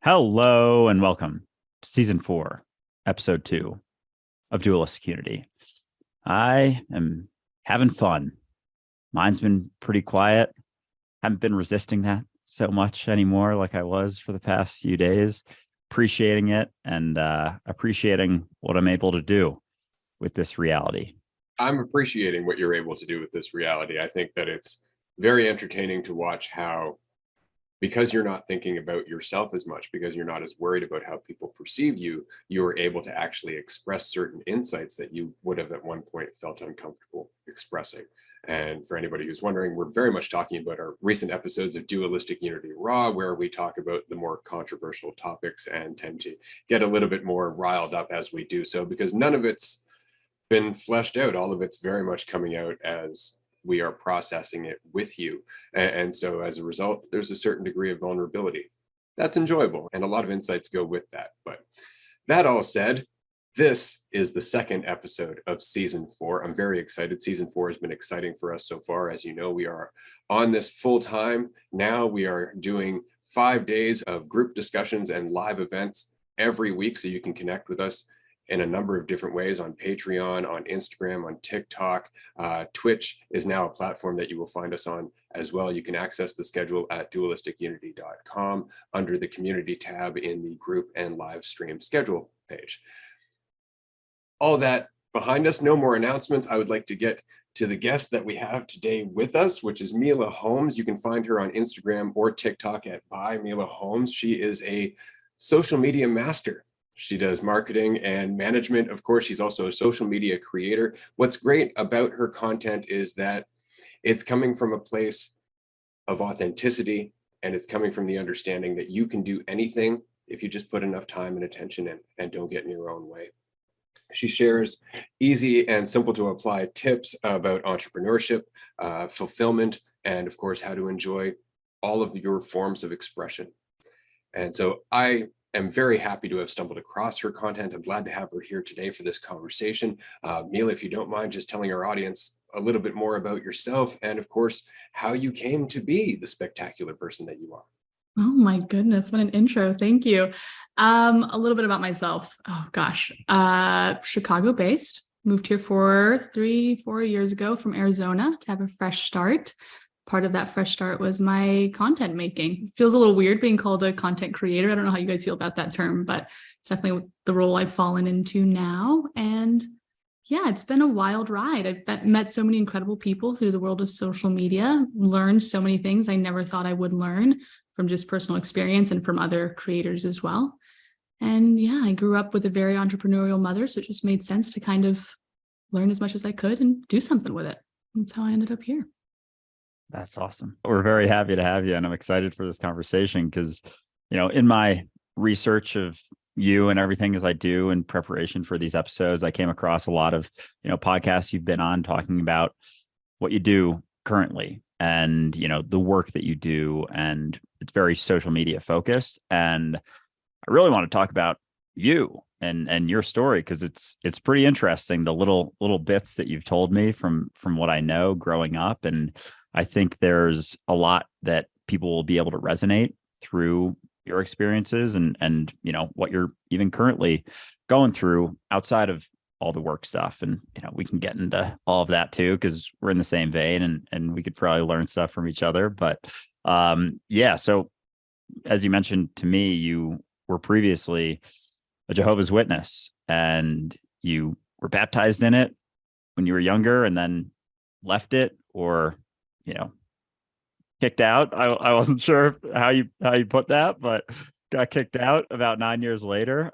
Hello and welcome to season 4, episode 2 of Dualistic Unity. I am having fun. Mine's been pretty quiet. Haven't been resisting that so much anymore like I was for the past few days. Appreciating it and appreciating what I'm able to do with this reality. I'm appreciating what you're able to do with this reality. I think that it's very entertaining to watch how, because you're not thinking about yourself as much, because you're not as worried about how people perceive you, you are able to actually express certain insights that you would have at one point felt uncomfortable expressing. And for anybody who's wondering, we're very much talking about our recent episodes of Dualistic Unity Raw, where we talk about the more controversial topics and tend to get a little bit more riled up as we do so, because none of it's been fleshed out. All of it's very much coming out as we are processing it with you. And so as a result, there's a certain degree of vulnerability. That's enjoyable. And a lot of insights go with that. But that all said, this is the second episode of season 4. I'm very excited. Season 4 has been exciting for us so far. As you know, we are on this full time. Now we are doing 5 days of group discussions and live events every week. So you can connect with us in a number of different ways on Patreon, on Instagram, on TikTok. Twitch is now a platform that you will find us on as well. You can access the schedule at dualisticunity.com under the community tab in the group and live stream schedule page. All that behind us, no more announcements. I would like to get to the guest that we have today with us, which is Mila Holmes. You can find her on Instagram or TikTok at by Mila Holmes. She is a social media master. She does marketing and management. Of course, she's also a social media creator. What's great about her content is that it's coming from a place of authenticity, and it's coming from the understanding that you can do anything if you just put enough time and attention in and don't get in your own way. She shares easy and simple to apply tips about entrepreneurship, fulfillment, and of course, how to enjoy all of your forms of expression. And so I am very happy to have stumbled across her content. I'm glad to have her here today for this conversation. Mila, if you don't mind just telling our audience a little bit more about yourself and of course, how you came to be the spectacular person that you are. Oh my goodness, what an intro. Thank you. A little bit about myself. Oh gosh, Chicago based, moved here 3-4 years ago from Arizona to have a fresh start. Part of that fresh start was my content making. It feels a little weird being called a content creator. I don't know how you guys feel about that term, but it's definitely the role I've fallen into now. And yeah, it's been a wild ride. I've met so many incredible people through the world of social media, learned so many things I never thought I would learn from just personal experience and from other creators as well. And yeah, I grew up with a very entrepreneurial mother, so it just made sense to kind of learn as much as I could and do something with it. That's how I ended up here. That's awesome. We're very happy to have you, and I'm excited for this conversation because, in my research of you and everything as I do in preparation for these episodes, I came across a lot of, podcasts you've been on talking about what you do currently and, the work that you do, and it's very social media focused. And I really want to talk about you and your story because it's pretty interesting, the little bits that you've told me from what I know growing up. And I think there's a lot that people will be able to resonate through your experiences and what you're even currently going through outside of all the work stuff. And we can get into all of that too because we're in the same vein and we could probably learn stuff from each other. But so as you mentioned to me, you were previously a Jehovah's Witness and you were baptized in it when you were younger and then left it or kicked out. I wasn't sure how you put that, but got kicked out about 9 years later.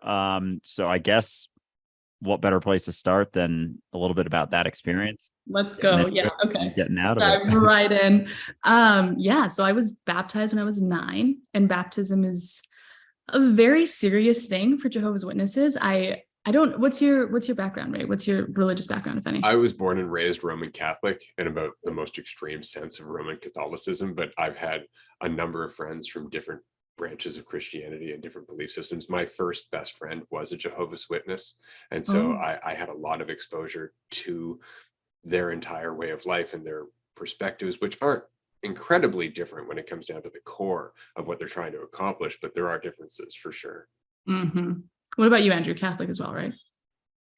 So I guess what better place to start than a little bit about that experience? Let's go. Yeah. Okay. Getting out of it. Right in. So I was baptized when I was 9, and baptism is a very serious thing for Jehovah's Witnesses. I don't, what's your background, Ray? What's your religious background, if any? I was born and raised Roman Catholic in about the most extreme sense of Roman Catholicism, but I've had a number of friends from different branches of Christianity and different belief systems. My first best friend was a Jehovah's Witness. And so I had a lot of exposure to their entire way of life and their perspectives, which aren't incredibly different when it comes down to the core of what they're trying to accomplish, but there are differences for sure. Mm-hmm. What about you, Andrew? Catholic as well, right?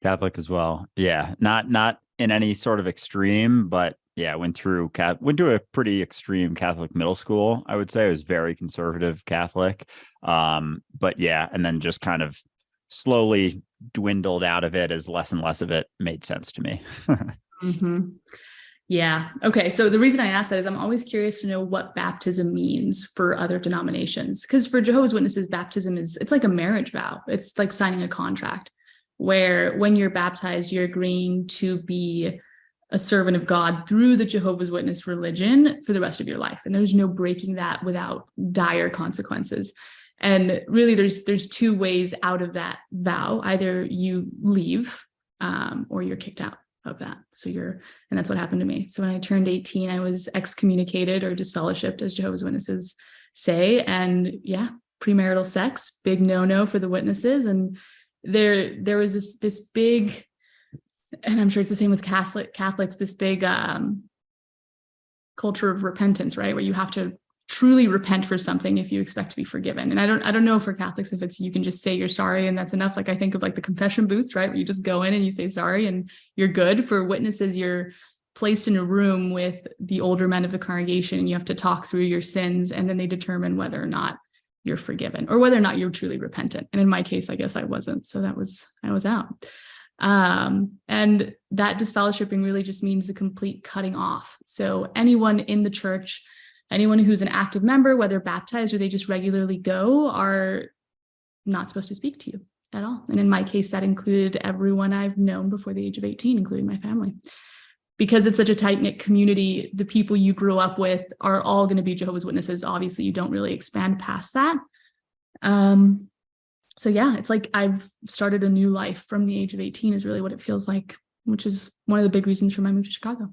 Catholic as well. Yeah, not in any sort of extreme, but yeah, went to a pretty extreme Catholic middle school. I would say it was very conservative Catholic. But yeah, and then just kind of slowly dwindled out of it as less and less of it made sense to me. Mm-hmm. Yeah. Okay. So the reason I ask that is I'm always curious to know what baptism means for other denominations. Because for Jehovah's Witnesses, baptism it's like a marriage vow. It's like signing a contract where when you're baptized, you're agreeing to be a servant of God through the Jehovah's Witness religion for the rest of your life. And there's no breaking that without dire consequences. And really, there's two ways out of that vow. Either you leave or you're kicked out of that. And that's what happened to me. So when I turned 18, I was excommunicated or disfellowshipped, as Jehovah's Witnesses say. And yeah, premarital sex, big no-no for the witnesses. And there was this big, and I'm sure it's the same with Catholics, this big culture of repentance, right? Where you have to truly repent for something if you expect to be forgiven. And I don't know for Catholics if it's you can just say you're sorry and that's enough. Like I think of like the confession booths, right? Where you just go in and you say sorry and you're good. For witnesses, you're placed in a room with the older men of the congregation and you have to talk through your sins, and then they determine whether or not you're forgiven or whether or not you're truly repentant. And in my case, I guess I wasn't. So I was out. And that disfellowshipping really just means the complete cutting off. So anyone in the church, anyone who's an active member, whether baptized or they just regularly go, are not supposed to speak to you at all. And in my case, that included everyone I've known before the age of 18, including my family. Because it's such a tight-knit community, the people you grew up with are all going to be Jehovah's Witnesses. Obviously, you don't really expand past that. So yeah, it's like I've started a new life from the age of 18 is really what it feels like, which is one of the big reasons for my move to Chicago.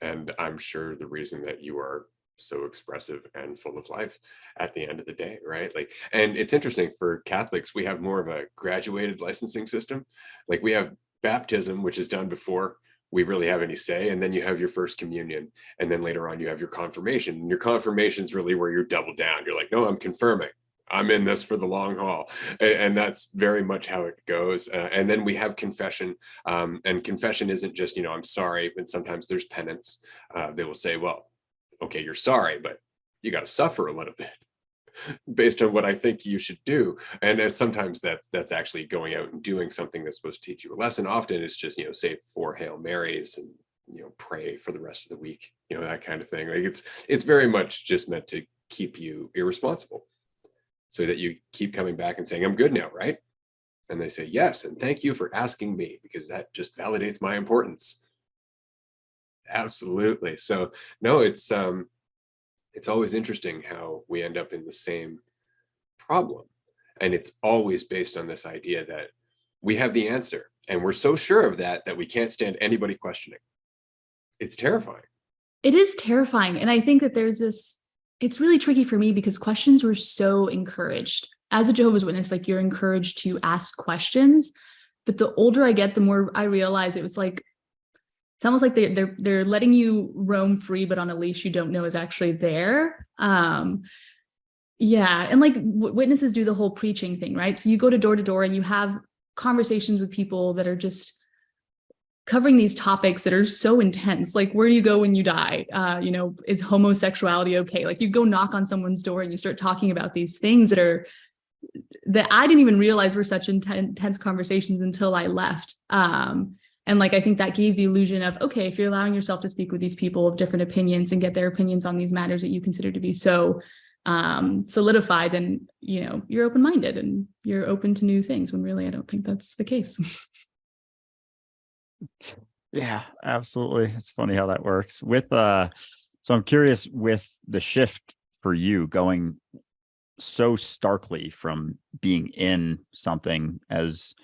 And I'm sure the reason that you are so expressive and full of life at the end of the day, right? Like, and it's interesting for Catholics, we have more of a graduated licensing system. Like we have baptism, which is done before we really have any say. And then you have your first communion. And then later on, you have your confirmation. And your confirmation is really where you're double down. You're like, no, I'm confirming. I'm in this for the long haul. And that's very much how it goes. And then we have confession. And confession isn't just, I'm sorry. And sometimes there's penance. They will say, well, okay, you're sorry, but you got to suffer a little bit based on what I think you should do. And sometimes that's actually going out and doing something that's supposed to teach you a lesson. Often it's just, say 4 Hail Marys and, pray for the rest of the week, that kind of thing. Like it's very much just meant to keep you irresponsible so that you keep coming back and saying, I'm good now, right? And they say, yes. And thank you for asking me, because that just validates my importance. Absolutely. So no, it's always interesting how we end up in the same problem. And it's always based on this idea that we have the answer. And we're so sure of that we can't stand anybody questioning. It's terrifying. It is terrifying. And I think that it's really tricky for me because questions were so encouraged. As a Jehovah's Witness, like you're encouraged to ask questions. But the older I get, the more I realize it was like, it's almost like they're letting you roam free, but on a leash you don't know is actually there. Yeah. And like witnesses do the whole preaching thing, right? So you go to door and you have conversations with people that are just covering these topics that are so intense. Like, where do you go when you die? Is homosexuality okay? Like you go knock on someone's door and you start talking about these things that I didn't even realize were such intense conversations until I left. And like, I think that gave the illusion of, okay, if you're allowing yourself to speak with these people of different opinions and get their opinions on these matters that you consider to be so solidified, then, you're open-minded and you're open to new things, when really, I don't think that's the case. Yeah, absolutely. It's funny how that works so I'm curious, with the shift for you going so starkly from being in something as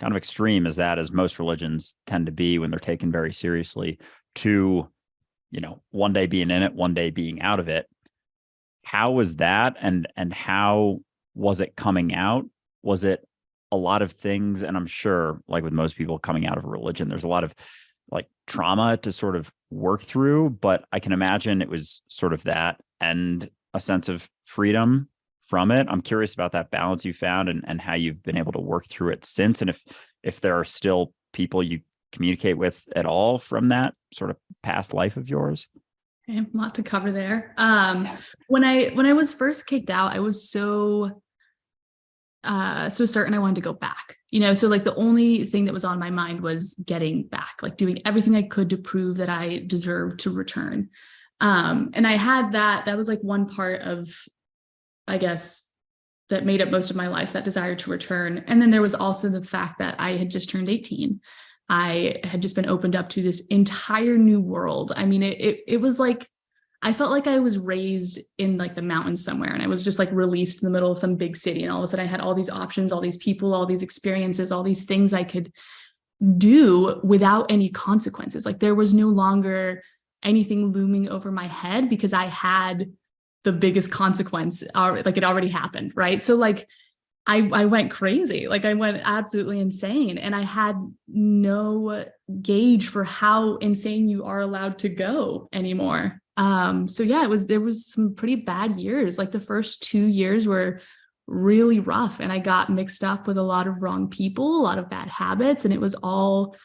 kind of extreme as that, as most religions tend to be when they're taken very seriously, to, one day being in it, one day being out of it. How was that? And how was it coming out? Was it a lot of things? And I'm sure, like with most people coming out of a religion, there's a lot of like trauma to sort of work through, but I can imagine it was sort of that and a sense of freedom from it. I'm curious about that balance you found and how you've been able to work through it since, and if there are still people you communicate with at all from that sort of past life of yours. Okay, a lot to cover there. When I was first kicked out, I was so certain I wanted to go back, so like the only thing that was on my mind was getting back, like doing everything I could to prove that I deserved to return. And I had that was like one part of, I guess, that made up most of my life, that desire to return. And then there was also the fact that I had just turned 18. I had just been opened up to this entire new world. I mean, it was like, I felt like I was raised in like the mountains somewhere, and I was just like released in the middle of some big city. And all of a sudden I had all these options, all these people, all these experiences, all these things I could do without any consequences. Like there was no longer anything looming over my head because I had the biggest consequence, like it already happened, right? So like I went crazy, like I went absolutely insane, and I had no gauge for how insane you are allowed to go anymore. So yeah, there was some pretty bad years. Like the first 2 years were really rough, and I got mixed up with a lot of wrong people, a lot of bad habits, and it was all,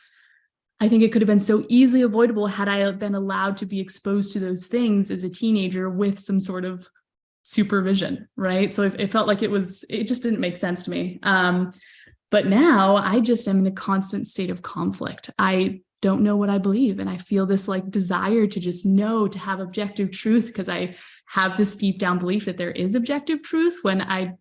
I think it could have been so easily avoidable had I been allowed to be exposed to those things as a teenager with some sort of supervision, right? So it felt like it just didn't make sense to me. But now I just am in a constant state of conflict. I don't know what I believe, and I feel this like desire to just know, to have objective truth, because I have this deep down belief that there is objective truth when I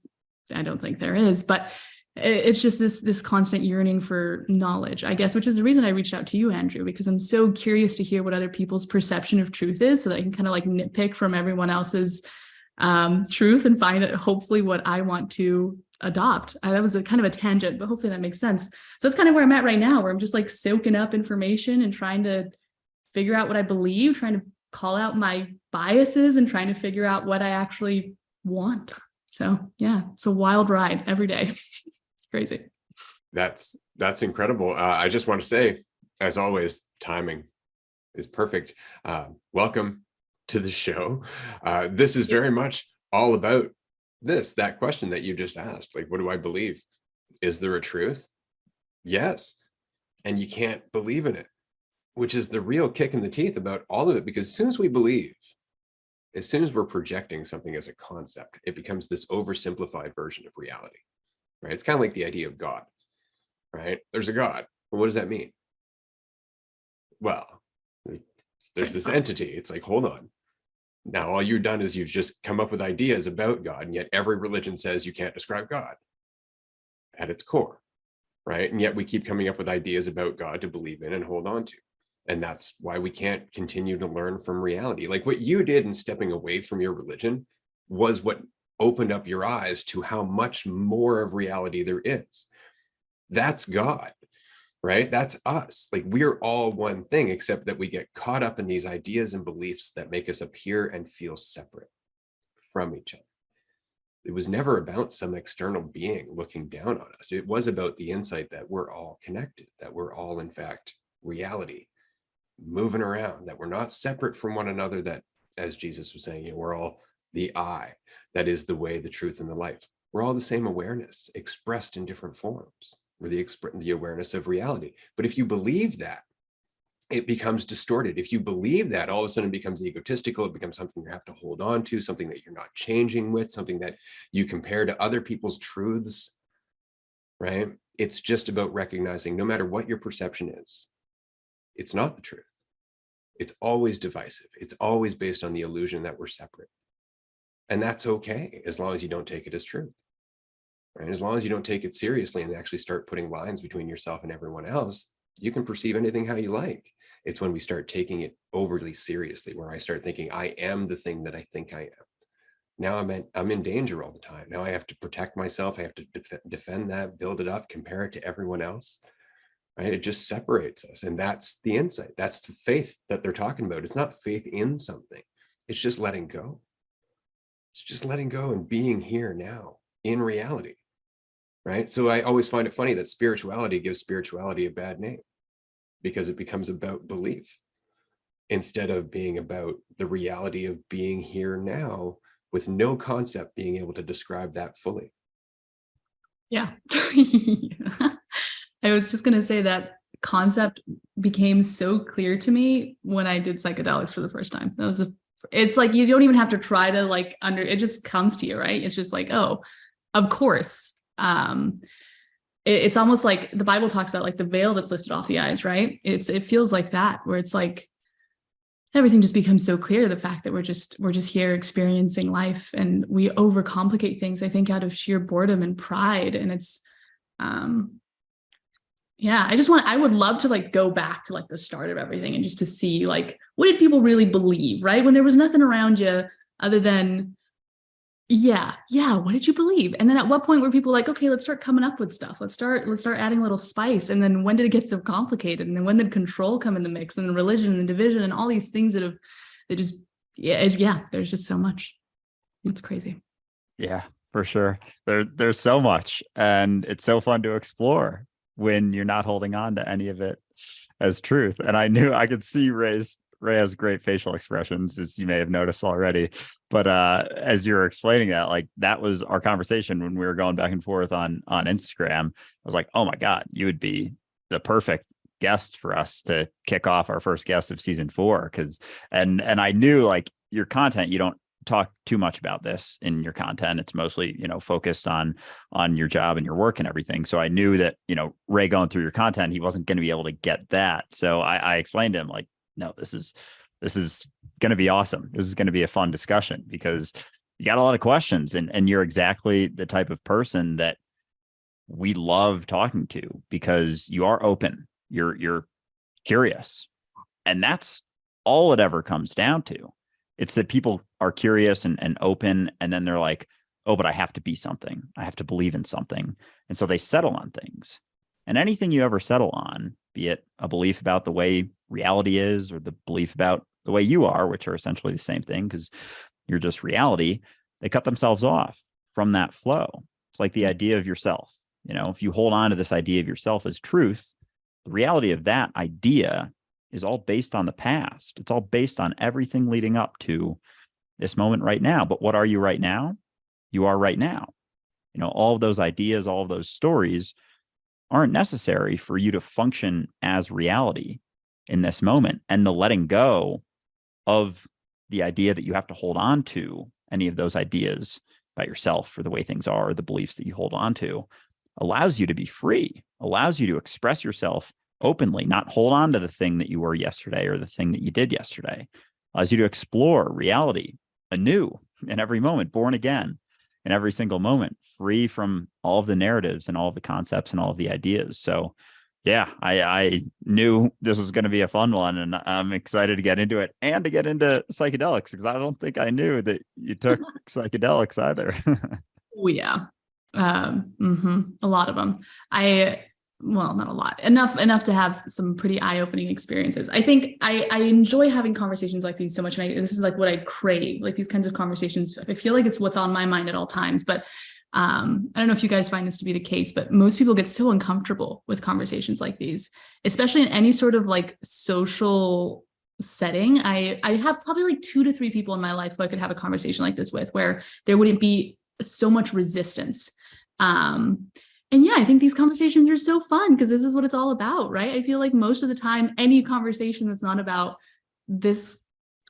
don't think there is. But it's just this constant yearning for knowledge, I guess, which is the reason I reached out to you, Andrew, because I'm so curious to hear what other people's perception of truth is, so that I can kind of like nitpick from everyone else's truth and find it, hopefully, what I want to adopt. That was a kind of a tangent, but hopefully that makes sense. So that's kind of where I'm at right now, where I'm just like soaking up information and trying to figure out what I believe, trying to call out my biases, and trying to figure out what I actually want. So yeah, it's a wild ride every day. It's crazy. That's incredible. I just want to say, as always, timing is perfect. Welcome to the show. This is very much all about that question that you just asked. Like, what do I believe? Is there a truth? Yes. And you can't believe in it, which is the real kick in the teeth about all of it. Because as soon as we believe, as soon as we're projecting something as a concept, it becomes this oversimplified version of reality, right? It's kind of like the idea of God, right? There's a God. Well, what does that mean? Well, there's this entity. It's like, hold on. Now, all you've done is you've just come up with ideas about God, and yet every religion says you can't describe God at its core, right? And yet we keep coming up with ideas about God to believe in and hold on to. And that's why we can't continue to learn from reality. Like what you did in stepping away from your religion was what opened up your eyes to how much more of reality there is. That's God. Right? That's us. Like we're all one thing, except that we get caught up in these ideas and beliefs that make us appear and feel separate from each other. It was never about some external being looking down on us. It was about the insight that we're all connected, that we're all, in fact, reality, moving around, that we're not separate from one another, that, as Jesus was saying, we're all the I, that is the way, the truth, and the life. We're all the same awareness expressed in different forms. Or the awareness of reality. But if you believe that, it becomes distorted. If you believe that, all of a sudden it becomes egotistical. It becomes something you have to hold on to, something that you're not changing with, something that you compare to other people's truths, right? It's just about recognizing, no matter what your perception is, it's not the truth. It's always divisive. It's always based on the illusion that we're separate. And that's okay, as long as you don't take it as truth. Right? As long as you don't take it seriously and actually start putting lines between yourself and everyone else, you can perceive anything how you like. It's when we start taking it overly seriously, where I start thinking I am the thing that I think I am. Now I'm in danger all the time. Now I have to protect myself. I have to defend that, build it up, compare it to everyone else. Right? It just separates us. And that's the insight. That's the faith that they're talking about. It's not faith in something. It's just letting go. It's just letting go and being here now in reality. Right? So I always find it funny that spirituality gives spirituality a bad name. because it becomes about belief instead of being about the reality of being here now with no concept being able to describe that fully. Yeah. I was just going to say that concept became so clear to me when I did psychedelics for the first time. It's like, you don't even have to try to like it just comes to you, right? It's just like, oh, of course. It's almost like the Bible talks about like the veil that's lifted off the eyes, right? It feels like that, where it's like everything just becomes so clear. The fact that we're just here experiencing life, and we overcomplicate things, I think, out of sheer boredom and pride. And it's, yeah, I would love to like go back to like the start of everything and just to see like, what did people really believe, right? When there was nothing around you other than, yeah, what did you believe? And then at what point were people like, okay, let's start coming up with stuff. Let's start adding a little spice. And then when did it get so complicated? And then when did control come in the mix, and the religion and the division and all these things there's just so much. It's crazy. Yeah, for sure. There's so much, and it's so fun to explore when you're not holding on to any of it as truth. And I could see Ray has great facial expressions, as you may have noticed already. But as you're explaining that, like, that was our conversation when we were going back and forth on Instagram. I was like, oh my God, you would be the perfect guest for us to kick off our first guest of season 4. And I knew, like, your content, you don't talk too much about this in your content. It's mostly, focused on your job and your work and everything. So I knew that, Ray going through your content, he wasn't going to be able to get that. So I explained to him, like, no, this is going to be awesome. This is going to be a fun discussion, because you got a lot of questions, and you're exactly the type of person that we love talking to, because you are open, you're curious, and that's all it ever comes down to. It's that people are curious and open, and then they're like, oh, but I have to be something. I have to believe in something. And so they settle on things. And anything you ever settle on, be it a belief about the way reality is, or the belief about the way you are, which are essentially the same thing, because you're just reality, they cut themselves off from that flow. It's like the idea of yourself. If you hold on to this idea of yourself as truth, the reality of that idea is all based on the past. It's all based on everything leading up to this moment right now. But what are you right now? You are right now. All of those ideas, all of those stories aren't necessary for you to function as reality in this moment. And the letting go of the idea that you have to hold on to any of those ideas about yourself, or the way things are, or the beliefs that you hold on to, allows you to be free, allows you to express yourself openly, not hold on to the thing that you were yesterday or the thing that you did yesterday. Allows you to explore reality anew in every moment, born again in every single moment, free from all of the narratives and all of the concepts and all of the ideas. So yeah, I knew this was going to be a fun one, and I'm excited to get into it and to get into psychedelics, because I don't think I knew that you took psychedelics either. Oh yeah. A lot of them. Well, not a lot, enough to have some pretty eye-opening experiences. I think I enjoy having conversations like these so much, and this is like what I crave, like these kinds of conversations. I feel like it's what's on my mind at all times. But I don't know if you guys find this to be the case, but most people get so uncomfortable with conversations like these, especially in any sort of like social setting. I have probably like 2 to 3 people in my life who I could have a conversation like this with, where there wouldn't be so much resistance. And yeah, I think these conversations are so fun, because this is what it's all about, right? I feel like most of the time, any conversation that's not about this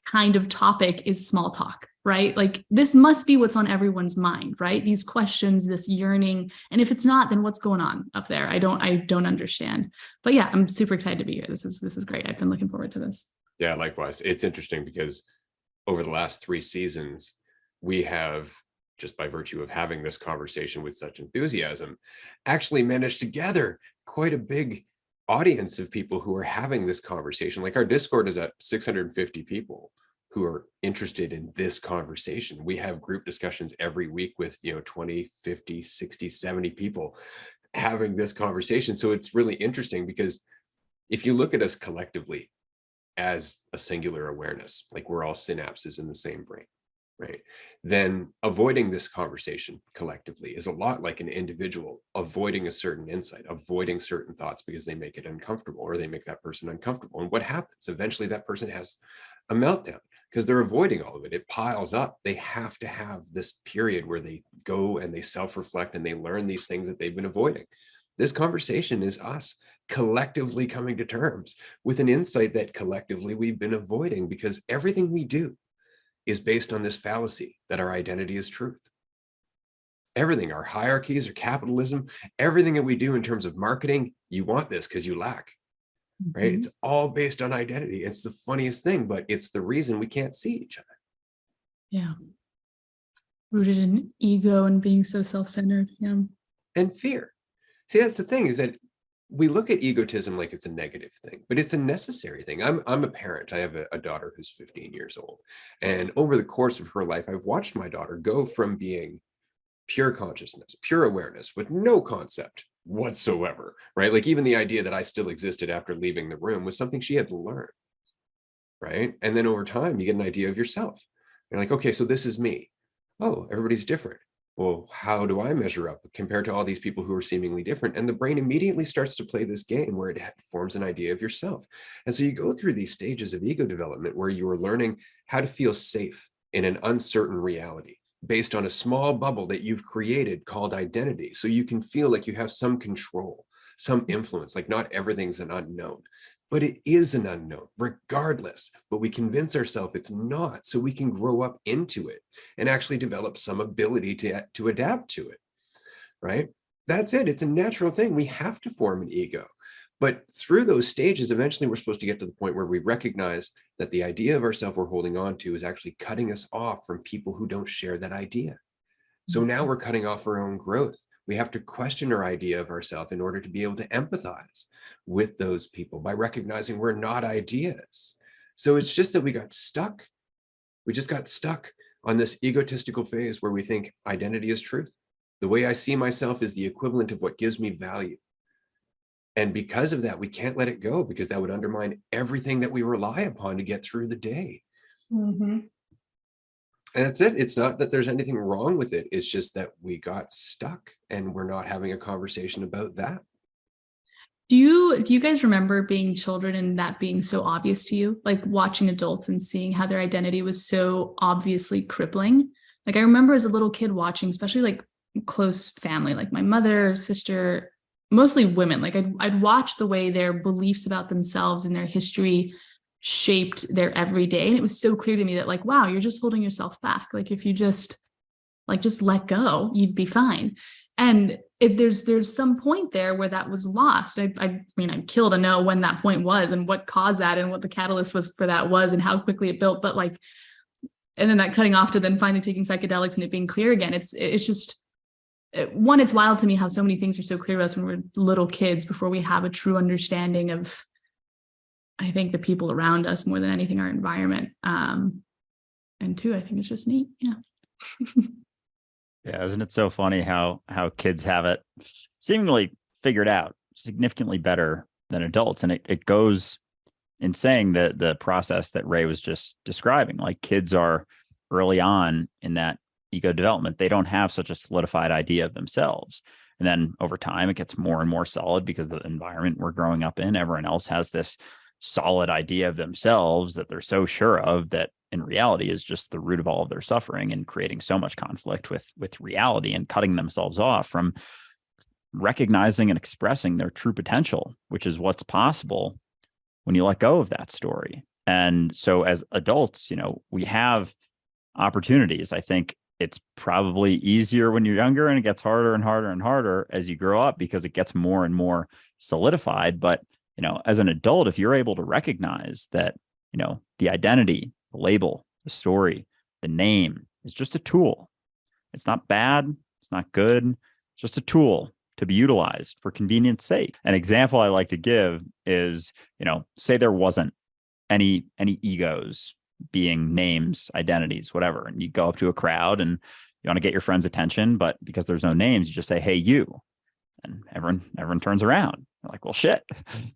kind of topic is small talk, right? Like, this must be what's on everyone's mind, right? These questions, this yearning. And if it's not, then what's going on up there? I don't understand. But yeah, I'm super excited to be here. This is great. I've been looking forward to this. Yeah, likewise. It's interesting because over the last 3 seasons, we have, just by virtue of having this conversation with such enthusiasm, actually managed to gather quite a big audience of people who are having this conversation. Like, our Discord is at 650 people who are interested in this conversation. We have group discussions every week with 20, 50, 60, 70 people having this conversation. So it's really interesting, because if you look at us collectively as a singular awareness, like, we're all synapses in the same brain. right? Then avoiding this conversation collectively is a lot like an individual avoiding a certain insight, avoiding certain thoughts because they make it uncomfortable or they make that person uncomfortable. And what happens? Eventually that person has a meltdown because they're avoiding all of it. It piles up. They have to have this period where they go and they self-reflect and they learn these things that they've been avoiding. This conversation is us collectively coming to terms with an insight that collectively we've been avoiding, because everything we do is based on this fallacy that our identity is truth. Everything, our hierarchies or capitalism, everything that we do in terms of marketing, you want this because you lack, right? It's all based on identity. It's the funniest thing, but it's the reason we can't see each other. Yeah. Rooted in ego and being so self-centered. Yeah. And fear. See, that's the thing, is that we look at egotism like it's a negative thing, but it's a necessary thing. I'm a parent. I have a daughter who's 15 years old. And over the course of her life, I've watched my daughter go from being pure consciousness, pure awareness with no concept whatsoever, right? Like even the idea that I still existed after leaving the room was something she had to learn, right? And then over time, you get an idea of yourself. You're like, okay, so this is me. Oh, everybody's different. Well, how do I measure up compared to all these people who are seemingly different? And the brain immediately starts to play this game where it forms an idea of yourself. And so you go through these stages of ego development where you are learning how to feel safe in an uncertain reality based on a small bubble that you've created called identity. So you can feel like you have some control, some influence, like not everything's an unknown, but it is an unknown regardless. But we convince ourselves it's not, so we can grow up into it and actually develop some ability to adapt to it, right? That's it. It's a natural thing. We have to form an ego. But through those stages, eventually we're supposed to get to the point where we recognize that the idea of ourself we're holding on to is actually cutting us off from people who don't share that idea. So now we're cutting off our own growth. We have to question our idea of ourselves in order to be able to empathize with those people by recognizing we're not ideas. So it's just that we got stuck. We just got stuck on this egotistical phase where we think identity is truth. The way I see myself is the equivalent of what gives me value. And because of that, we can't let it go, because that would undermine everything that we rely upon to get through the day. And that's it. It's not that there's anything wrong with it. It's just that we got stuck and we're not having a conversation about that. Do you guys remember being children and that being so obvious to you? Like watching adults and seeing how their identity was so obviously crippling? Like I remember as a little kid watching, especially like close family, like my mother, sister, mostly women. Like I'd watch the way their beliefs about themselves and their history shaped their everyday. And it was so clear to me that like, wow, you're just holding yourself back. Like if you just let go, you'd be fine. And there's some point there where that was lost. I mean, I'd kill to know when that point was and what caused that and what the catalyst was for that was and how quickly it built. But like, and then that cutting off to then finally taking psychedelics and it being clear again. It's just, one, it's wild to me how so many things are so clear to us when we're little kids before we have a true understanding of, I think, the people around us more than anything, our environment. And two, I think it's just neat. Yeah. Yeah, isn't it so funny how kids have it seemingly figured out significantly better than adults? And it goes in saying that the process that Ray was just describing, like kids are early on in that ego development, they don't have such a solidified idea of themselves. And then over time, it gets more and more solid because the environment we're growing up in, everyone else has this solid idea of themselves that they're so sure of that in reality is just the root of all of their suffering and creating so much conflict with reality and cutting themselves off from recognizing and expressing their true potential, which is what's possible when you let go of that story. And so as adults, we have opportunities. I think it's probably easier when you're younger and it gets harder and harder and harder as you grow up because it gets more and more solidified. But, as an adult, if you're able to recognize that, the identity, the label, the story, the name is just a tool. It's not bad. It's not good. It's just a tool to be utilized for convenience sake. An example I like to give is, say there wasn't any egos being names, identities, whatever. And you go up to a crowd and you want to get your friend's attention, but because there's no names, you just say, "Hey, you," and everyone turns around. You're like, well, shit,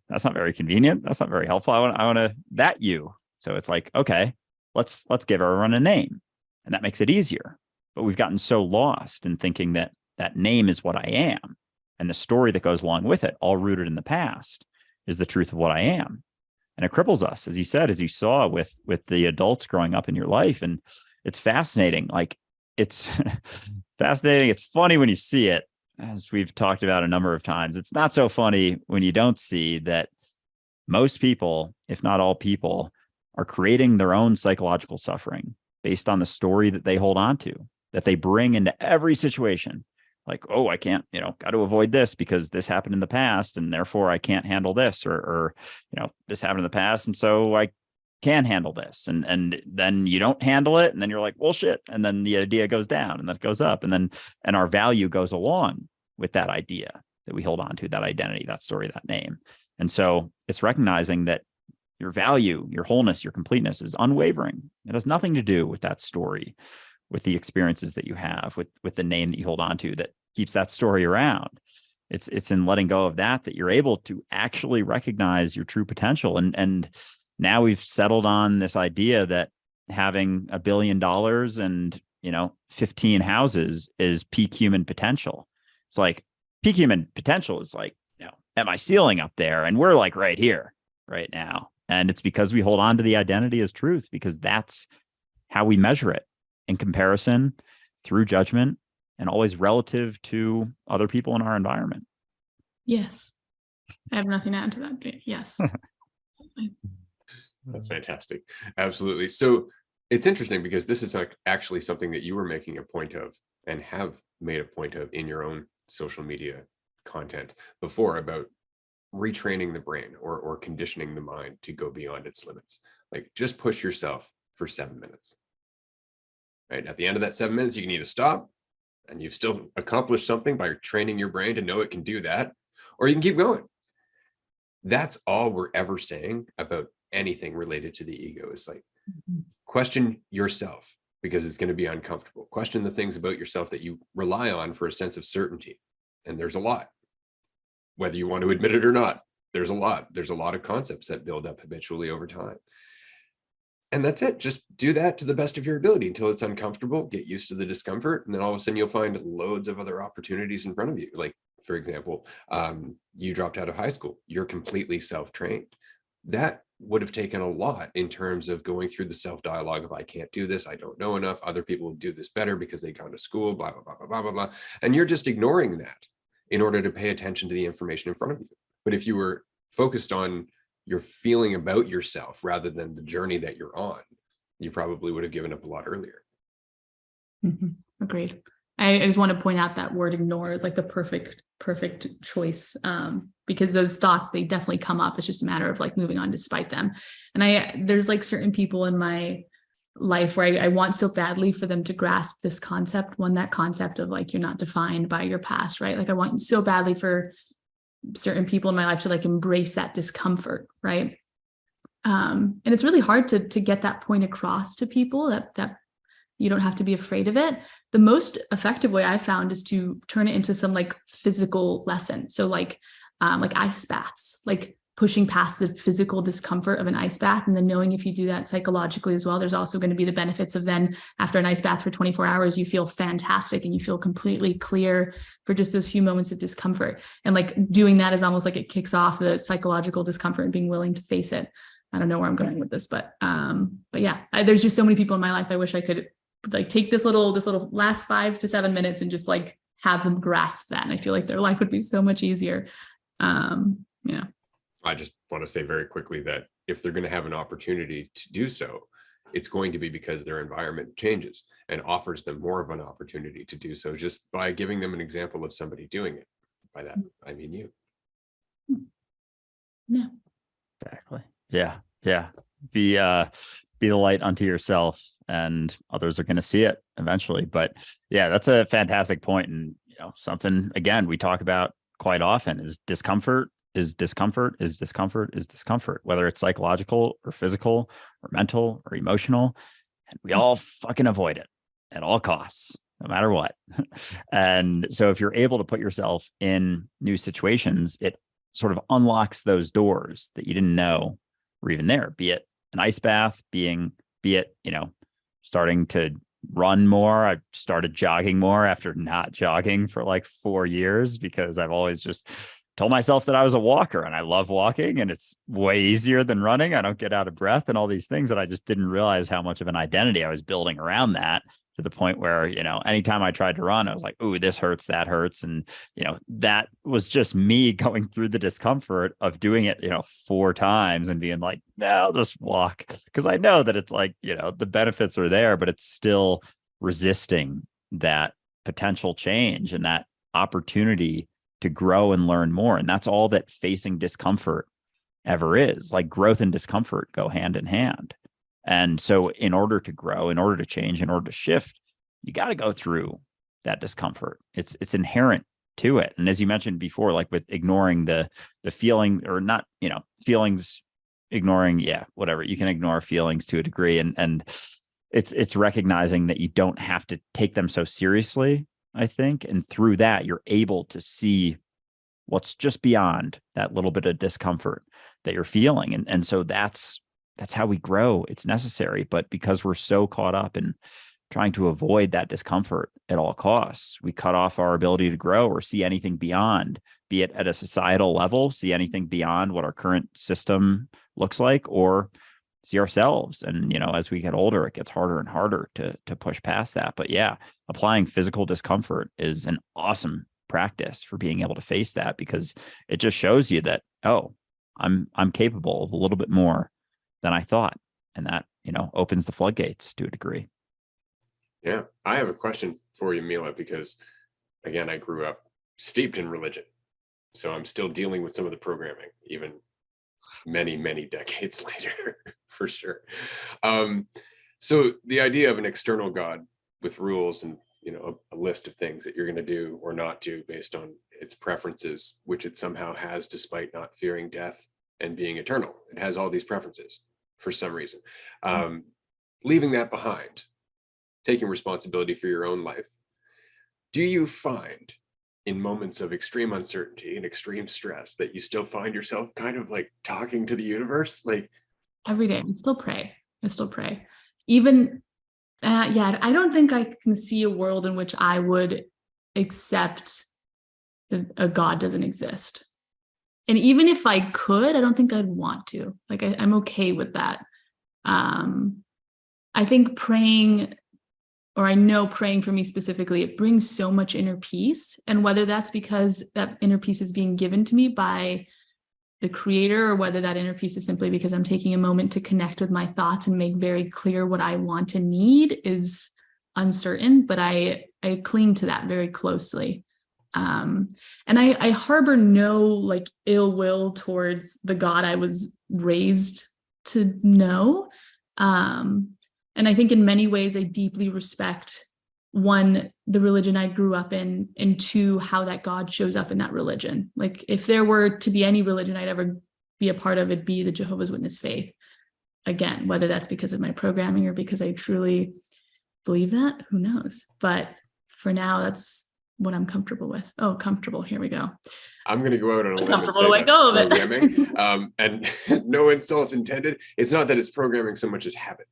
that's not very convenient. That's not very helpful. I want to that you. So it's like, okay, let's give everyone a name. and that makes it easier. But we've gotten so lost in thinking that that name is what I am, and the story that goes along with it, all rooted in the past, is the truth of what I am. And it cripples us, as you said, as you saw with the adults growing up in your life. And it's fascinating. Like, it's fascinating. It's funny when you see it, as we've talked about a number of times. It's not so funny when you don't see that most people, if not all people, are creating their own psychological suffering based on the story that they hold on to, that they bring into every situation. Like, oh, I can't, got to avoid this because this happened in the past, and therefore I can't handle this, or this happened in the past, and so I can handle this. And then you don't handle it, and then you're like, well, shit. And then the idea goes down, and then it goes up, and our value goes along with that idea that we hold on to, that identity, that story, that name. And so it's recognizing that your value, your wholeness, your completeness is unwavering. It has nothing to do with that story, with the experiences that you have, with the name that you hold on to that keeps that story around. It's in letting go of that you're able to actually recognize your true potential. And now we've settled on this idea that having $1 billion and 15 houses is peak human potential. It's like peak human potential is like, at my ceiling up there, and we're like right here, right now. And it's because we hold on to the identity as truth, because that's how we measure it, in comparison, through judgment, and always relative to other people in our environment. Yes. I have nothing to add to that. Yes. That's fantastic. Absolutely. So it's interesting because this is actually something that you were making a point of, and have made a point of in your own social media content before, about retraining the brain or conditioning the mind to go beyond its limits. Like, just push yourself for 7 minutes. Right? At the end of that 7 minutes, you can either stop and you've still accomplished something by training your brain to know it can do that, or you can keep going. That's all we're ever saying about anything related to the ego, is like, question yourself, because it's going to be uncomfortable. Question the things about yourself that you rely on for a sense of certainty. And there's a lot, whether you want to admit it or not. There's a lot of concepts that build up habitually over time. And that's it. Just do that to the best of your ability until it's uncomfortable. Get used to the discomfort. And then all of a sudden you'll find loads of other opportunities in front of you. Like, for example, you dropped out of high school. You're completely self-trained. That would have taken a lot in terms of going through the self-dialogue of, I can't do this, I don't know enough, other people will do this better because they've gone to school, blah, blah, blah, blah, blah, blah, blah. And you're just ignoring that in order to pay attention to the information in front of you. But if you were focused on your feeling about yourself rather than the journey that you're on, you probably would have given up a lot earlier. Agreed. I just want to point out that word ignore is like the perfect choice, because those thoughts, they definitely come up. It's just a matter of like moving on despite them. And there's like certain people in my life where I want so badly for them to grasp this concept, that concept of like, you're not defined by your past, right? Like, I want so badly for certain people in my life to like embrace that discomfort, right? And it's really hard to get that point across to people, that you don't have to be afraid of it. The most effective way I found is to turn it into some like physical lesson. So like ice baths, like pushing past the physical discomfort of an ice bath, and then knowing if you do that psychologically as well, there's also going to be the benefits of then after an ice bath for 24 hours, you feel fantastic and you feel completely clear for just those few moments of discomfort. And like doing that is almost like it kicks off the psychological discomfort and being willing to face it. I don't know where I'm going with this, but yeah, there's just so many people in my life. I wish I could like take this little last 5 to 7 minutes and just like have them grasp that. And I feel like their life would be so much easier. Yeah. I just want to say very quickly that if they're going to have an opportunity to do so, it's going to be because their environment changes and offers them more of an opportunity to do so, just by giving them an example of somebody doing it. By that, I mean you. Yeah. Exactly. Yeah. Be the light unto yourself, and others are going to see it eventually. But yeah, that's a fantastic point. And something, again, we talk about quite often is discomfort, whether it's psychological or physical or mental or emotional. And we all fucking avoid it at all costs, no matter what. And so if you're able to put yourself in new situations, it sort of unlocks those doors that you didn't know were even there, be it an ice bath, be it, starting to run more. I started jogging more after not jogging for like 4 years, because I've always just told myself that I was a walker, and I love walking, and it's way easier than running. I don't get out of breath and all these things. And I just didn't realize how much of an identity I was building around that, to the point where, anytime I tried to run, I was like, ooh, this hurts, that hurts. And, that was just me going through the discomfort of doing it, 4 times and being like, no, I'll just walk. Because I know that it's like, the benefits are there, but it's still resisting that potential change and that opportunity to grow and learn more. And that's all that facing discomfort ever is. Like, growth and discomfort go hand in hand. And so in order to grow, in order to change, in order to shift, you got to go through that discomfort. It's inherent to it. And as you mentioned before, like with ignoring the feeling, or not, feelings, ignoring, yeah, whatever. You can ignore feelings to a degree. And it's recognizing that you don't have to take them so seriously, I think. And through that, you're able to see what's just beyond that little bit of discomfort that you're feeling. And so that's how we grow. It's necessary. But because we're so caught up in trying to avoid that discomfort at all costs, we cut off our ability to grow or see anything beyond, be it at a societal level, see anything beyond what our current system looks like, or see ourselves. And, as we get older, it gets harder and harder to push past that. But yeah, applying physical discomfort is an awesome practice for being able to face that, because it just shows you that, oh, I'm capable of a little bit more than I thought. And that, opens the floodgates to a degree. Yeah. I have a question for you, Mila, because again, I grew up steeped in religion. So I'm still dealing with some of the programming, even many, many decades later, for sure. So the idea of an external God with rules and, a list of things that you're going to do or not do based on its preferences, which it somehow has despite not fearing death and being eternal. It has all these preferences for some reason. Leaving that behind, taking responsibility for your own life, do you find in moments of extreme uncertainty and extreme stress that you still find yourself kind of like talking to the universe? Like, every day, I still pray. Even, I don't think I can see a world in which I would accept that a God doesn't exist. And even if I could, I don't think I'd want to. Like, I'm okay with that. I think praying, or I know praying for me specifically, it brings so much inner peace. And whether that's because that inner peace is being given to me by the creator, or whether that inner peace is simply because I'm taking a moment to connect with my thoughts and make very clear what I want and need, is uncertain, but I cling to that very closely. And I harbor no like ill will towards the God I was raised to know. And I think in many ways, I deeply respect, one, the religion I grew up in, and two, how that God shows up in that religion. Like, if there were to be any religion I'd ever be a part of, it'd be the Jehovah's Witness faith. Again, whether that's because of my programming or because I truly believe that, who knows? But for now, that's what I'm comfortable with. Oh, comfortable. Here we go. I'm going to go out on a limb and Comfortable to say let that's go of it. programming. And no insults intended. It's not that it's programming so much as habit,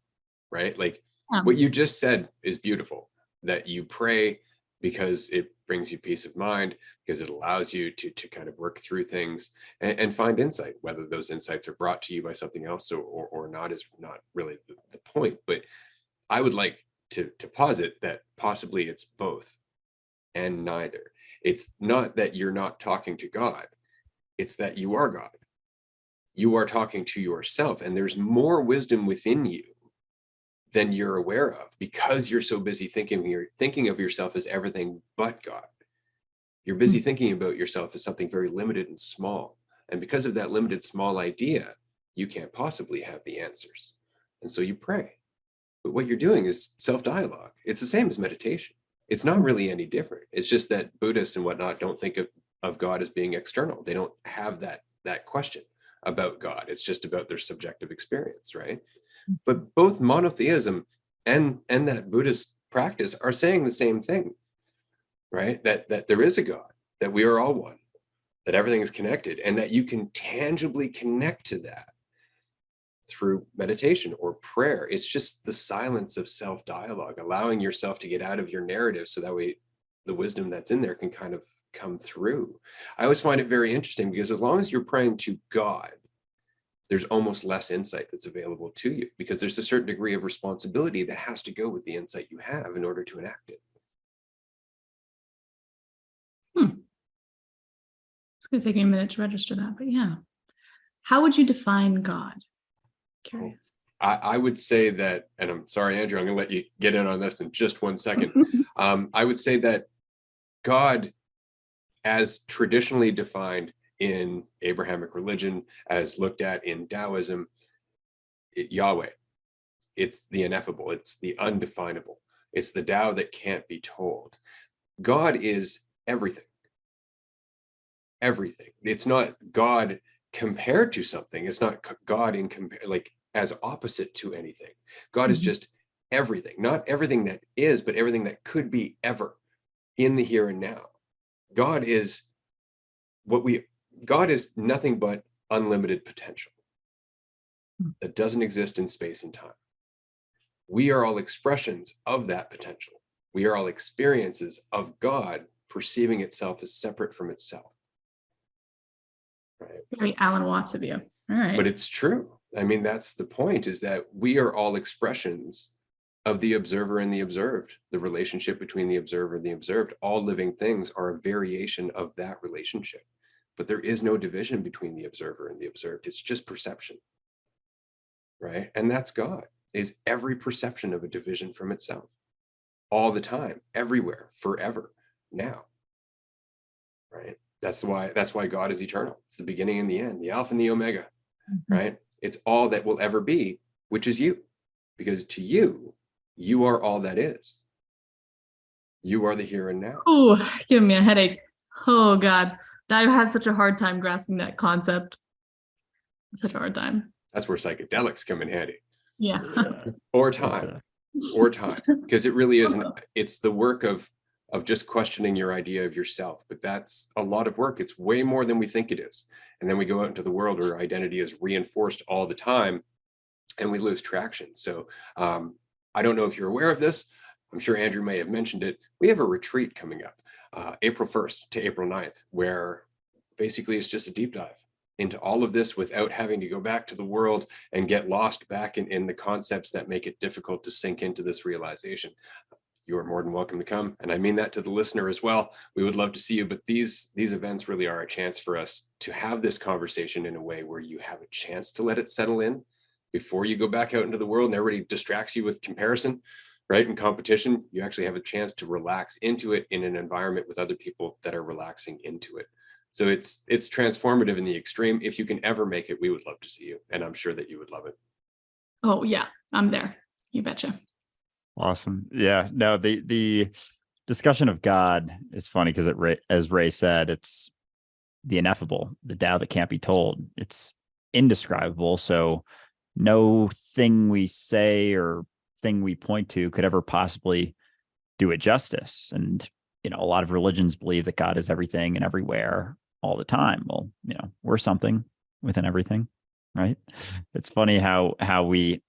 right? Like, what you just said is beautiful, that you pray because it brings you peace of mind, because it allows you to kind of work through things and find insight. Whether those insights are brought to you by something else or not is not really the point. But I would like to posit that possibly it's both and neither. It's not that you're not talking to God, it's that you are God. You are talking to yourself, and there's more wisdom within you than you're aware of, because you're so busy thinking of yourself as everything but God. You're busy thinking about yourself as something very limited and small. And because of that limited, small idea, you can't possibly have the answers. And so you pray. But what you're doing is self-dialogue. It's the same as meditation. It's not really any different. It's just that Buddhists and whatnot don't think of God as being external. They don't have that question about God. It's just about their subjective experience, right? But both monotheism and that Buddhist practice are saying the same thing, right? That there is a God, that we are all one, that everything is connected, and that you can tangibly connect to that through meditation or prayer. It's just the silence of self-dialogue, allowing yourself to get out of your narrative so that way the wisdom that's in there can kind of come through. I always find it very interesting because as long as you're praying to God, there's almost less insight that's available to you because there's a certain degree of responsibility that has to go with the insight you have in order to enact it. It's going to take me a minute to register that, but yeah. How would you define God? Curious. I would say that, and I'm sorry, Andrew, I'm going to let you get in on this in just 1 second. I would say that God, as traditionally defined in Abrahamic religion, as looked at in Taoism, Yahweh, it's the ineffable, it's the undefinable, it's the Tao that can't be told. God is everything. Everything. It's not God compared to something. It's not God in like as opposite to anything. God is just everything, not everything that is, but everything that could be ever in the here and now. God is nothing but unlimited potential that doesn't exist in space and time. We are all expressions of that potential. We are all experiences of God perceiving itself as separate from itself. Right. Very Alan Watts of you. All right. But it's true. I mean, that's the point, is that we are all expressions of the observer and the observed. The relationship between the observer and the observed, all living things are a variation of that relationship. But there is no division between the observer and the observed. It's just perception. Right. And that's God, is every perception of a division from itself. All the time, everywhere, forever, now. Right. That's why God is eternal. It's the beginning and the end, the Alpha and the Omega, right? It's all that will ever be, which is you, because to you, you are all that is. You are the here and now. Oh, giving me a headache. Oh God, I have such a hard time grasping that concept. Such a hard time. That's where psychedelics come in handy. Yeah. Or time, because it really isn't. It's the work of just questioning your idea of yourself. But that's a lot of work. It's way more than we think it is. And then we go out into the world where identity is reinforced all the time and we lose traction. So I don't know if you're aware of this. I'm sure Andrew may have mentioned it. We have a retreat coming up, April 1st to April 9th, where basically it's just a deep dive into all of this without having to go back to the world and get lost back in the concepts that make it difficult to sink into this realization. You are more than welcome to come. And I mean that to the listener as well. We would love to see you, but these events really are a chance for us to have this conversation in a way where you have a chance to let it settle in before you go back out into the world and everybody distracts you with comparison, right? And competition. You actually have a chance to relax into it in an environment with other people that are relaxing into it. So it's transformative in the extreme. If you can ever make it, we would love to see you. And I'm sure that you would love it. Oh yeah, I'm there. You betcha. Awesome. Yeah. No, the discussion of God is funny because as Ray said, it's the ineffable, the Tao that can't be told. It's indescribable. So no thing we say or thing we point to could ever possibly do it justice. And, a lot of religions believe that God is everything and everywhere all the time. Well, we're something within everything, right? It's funny how we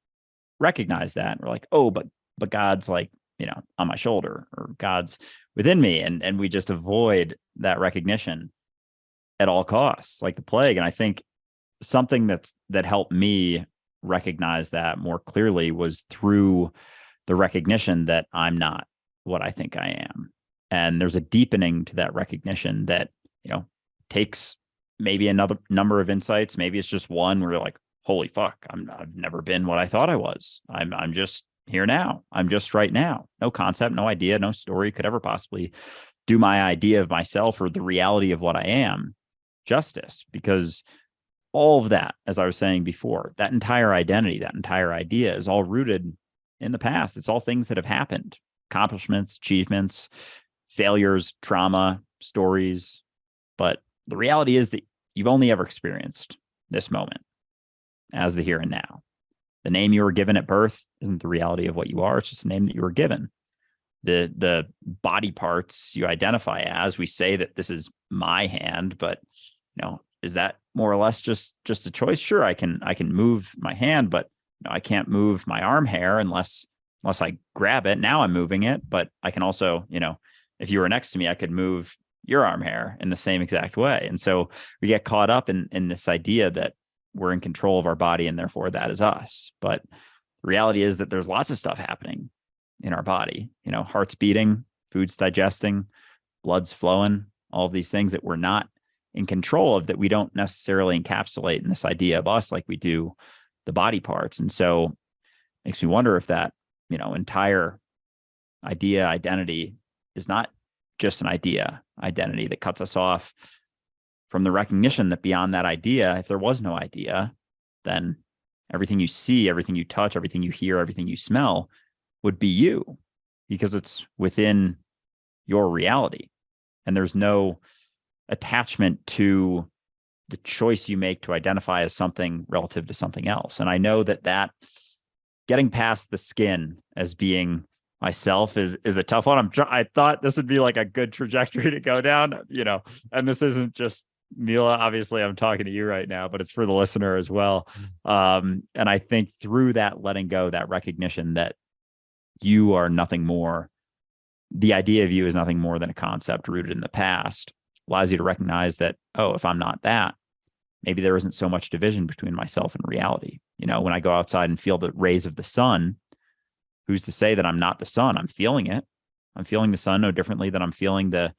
recognize that. We're like, oh, but God's like, on my shoulder, or God's within me. And we just avoid that recognition at all costs, like the plague. And I think something that helped me recognize that more clearly was through the recognition that I'm not what I think I am. And there's a deepening to that recognition that, takes maybe another number of insights. Maybe it's just one where you're like, holy fuck, I've never been what I thought I was. I'm just here now. I'm just right now. No concept, no idea, no story could ever possibly do my idea of myself or the reality of what I am justice, because all of that, as I was saying before, that entire identity, that entire idea is all rooted in the past. It's all things that have happened, accomplishments, achievements, failures, trauma, stories. But the reality is that you've only ever experienced this moment as the here and now. The name you were given at birth isn't the reality of what you are. It's just a name that you were given. The body parts you identify as, we say that this is my hand, but is that more or less just a choice? Sure, I can move my hand, but I can't move my arm hair unless I grab it. Now I'm moving it, but I can also, if you were next to me, I could move your arm hair in the same exact way. And so we get caught up in this idea that we're in control of our body and therefore that is us. But the reality is that there's lots of stuff happening in our body, heart's beating, food's digesting, blood's flowing, all of these things that we're not in control of, that we don't necessarily encapsulate in this idea of us like we do the body parts. And so it makes me wonder if that, entire idea, identity is not just an identity that cuts us off from the recognition that beyond that idea, if there was no idea, then everything you see, everything you touch, everything you hear, everything you smell would be you, because it's within your reality. And there's no attachment to the choice you make to identify as something relative to something else. And I know that getting past the skin as being myself is a tough one. I thought this would be like a good trajectory to go down, and this isn't just Mila. Obviously, I'm talking to you right now, but it's for the listener as well. And I think through that letting go, that recognition that you are nothing more, the idea of you is nothing more than a concept rooted in the past, allows you to recognize that, oh, if I'm not that, maybe there isn't so much division between myself and reality. When I go outside and feel the rays of the sun, who's to say that I'm not the sun? I'm feeling it. I'm feeling the sun no differently than I'm feeling the,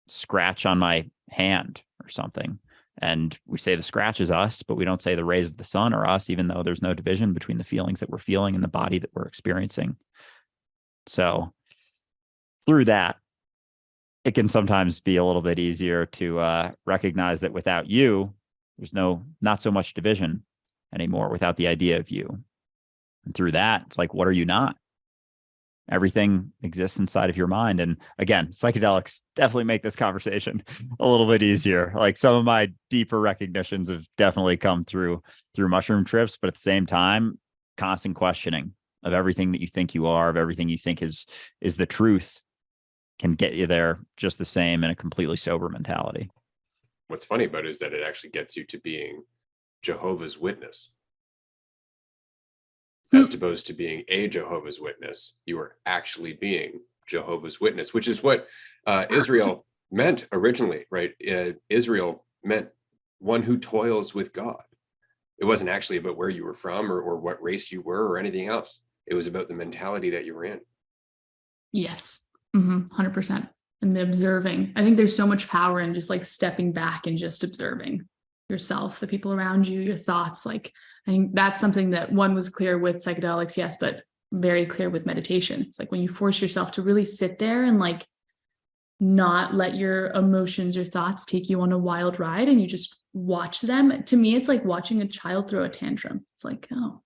scratch on my hand or something. And we say the scratch is us, but we don't say the rays of the sun are us, even though there's no division between the feelings that we're feeling and the body that we're experiencing. So through that, it can sometimes be a little bit easier to recognize that without you, there's not so much division anymore without the idea of you. And through that, it's like, what are you not? Everything exists inside of your mind. And again, psychedelics definitely make this conversation a little bit easier. Like some of my deeper recognitions have definitely come through mushroom trips, but at the same time, constant questioning of everything that you think you are, of everything you think is the truth, can get you there just the same in a completely sober mentality. What's funny about it is that it actually gets you to being Jehovah's Witness. As opposed to being a Jehovah's Witness, you are actually being Jehovah's Witness, which is what Israel meant originally, right? Israel meant one who toils with God. It wasn't actually about where you were from or what race you were or anything else. It was about the mentality that you were in. Yes, 100%. And the observing. I think there's so much power in just like stepping back and just observing yourself, the people around you, your thoughts. Like, I think that's something that one was clear with psychedelics, yes, but very clear with meditation. It's like when you force yourself to really sit there and like not let your emotions or thoughts take you on a wild ride and you just watch them. To me, it's like watching a child throw a tantrum. It's like, oh,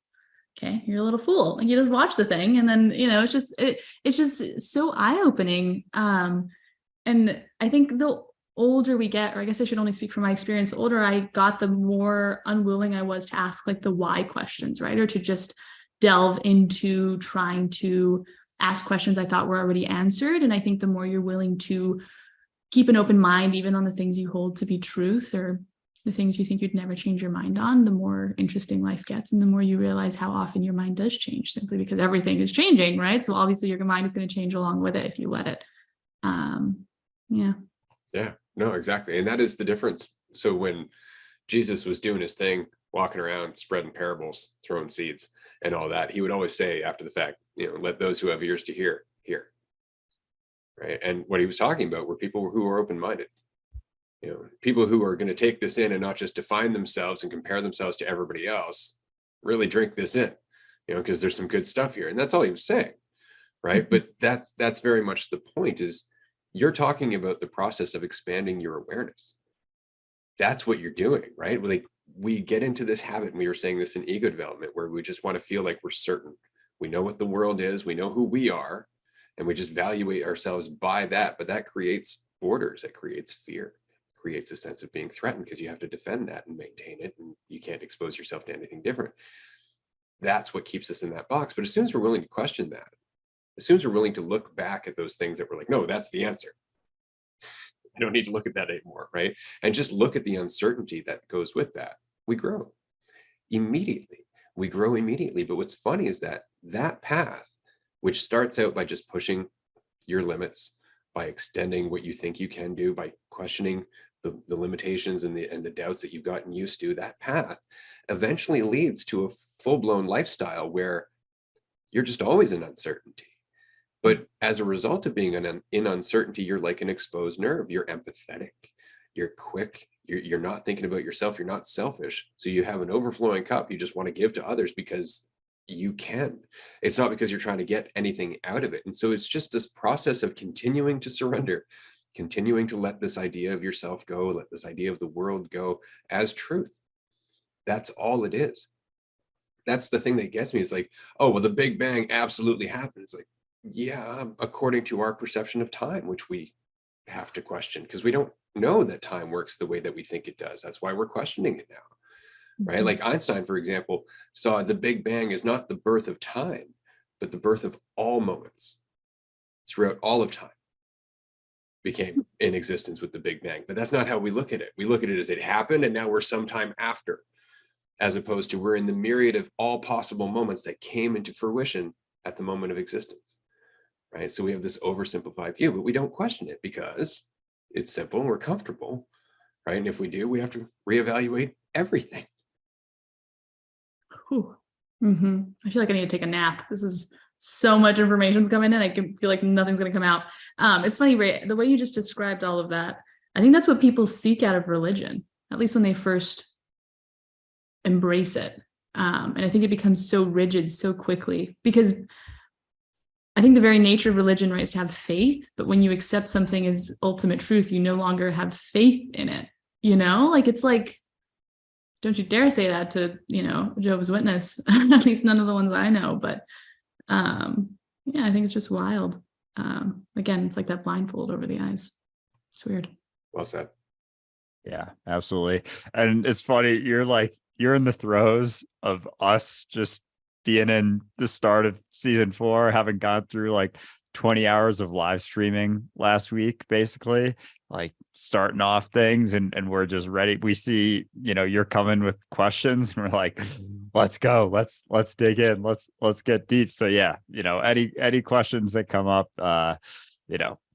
okay, you're a little fool. Like you just watch the thing. And then, it's just so eye-opening. And I think the older we get, or I guess I should only speak from my experience, the older I got, the more unwilling I was to ask like the why questions, right? Or to just delve into trying to ask questions I thought were already answered. And I think the more you're willing to keep an open mind, even on the things you hold to be truth or the things you think you'd never change your mind on, the more interesting life gets. And the more you realize how often your mind does change, simply because everything is changing, right? So obviously your mind is going to change along with it if you let it. Yeah, no, exactly. And that is the difference. So when Jesus was doing his thing, walking around, spreading parables, throwing seeds and all that, he would always say after the fact, let those who have ears to hear. Right. And what he was talking about were people who are open-minded, people who are going to take this in and not just define themselves and compare themselves to everybody else, really drink this in, because there's some good stuff here. And that's all he was saying. Right. But that's very much the point, is you're talking about the process of expanding your awareness. That's what you're doing, right? Like we get into this habit, and we were saying this in ego development, where we just want to feel like we're certain. We know what the world is, we know who we are, and we just evaluate ourselves by that. But that creates borders, it creates fear, creates a sense of being threatened because you have to defend that and maintain it, and you can't expose yourself to anything different. That's what keeps us in that box. But as soon as we're willing to question that, as soon as we're willing to look back at those things that we're like, no, that's the answer, I don't need to look at that anymore, right? And just look at the uncertainty that goes with that. We grow immediately. We grow immediately. But what's funny is that that path, which starts out by just pushing your limits, by extending what you think you can do, by questioning the limitations and the doubts that you've gotten used to, that path eventually leads to a full-blown lifestyle where you're just always in uncertainty. But as a result of being in uncertainty, you're like an exposed nerve. You're empathetic, you're quick, you're not thinking about yourself, you're not selfish. So you have an overflowing cup you just want to give to others because you can. It's not because you're trying to get anything out of it. And so it's just this process of continuing to surrender, continuing to let this idea of yourself go, let this idea of the world go as truth. That's all it is. That's the thing that gets me. It's like, oh, well, the Big Bang absolutely happened. It's like, yeah, according to our perception of time, which we have to question because we don't know that time works the way that we think it does. That's why we're questioning it now. Right? Like Einstein, for example, saw the Big Bang as not the birth of time, but the birth of all moments throughout all of time became in existence with the Big Bang. But that's not how we look at it. We look at it as it happened and now we're sometime after, as opposed to we're in the myriad of all possible moments that came into fruition at the moment of existence. Right? So we have this oversimplified view, but we don't question it because it's simple and we're comfortable. Right? And if we do, we have to reevaluate everything. I feel like I need to take a nap. This is so much information's coming in. I can feel like nothing's going to come out. It's funny, Ray, the way you just described all of that. I think that's what people seek out of religion, at least when they first embrace it. And I think it becomes so rigid so quickly because I think the very nature of religion, right, is to have faith. But when you accept something as ultimate truth, you no longer have faith in it. You know, like it's like, don't you dare say that to, Jehovah's Witness, at least none of the ones I know. But yeah, I think it's just wild. Again, it's like that blindfold over the eyes. It's weird. Well said. Yeah, absolutely. And it's funny, you're in the throes of us just being in the start of season 4, having gone through like 20 hours of live streaming last week, basically, like starting off things and we're just ready. We see, you're coming with questions and we're like, let's go, let's dig in, let's get deep. So yeah, any questions that come up,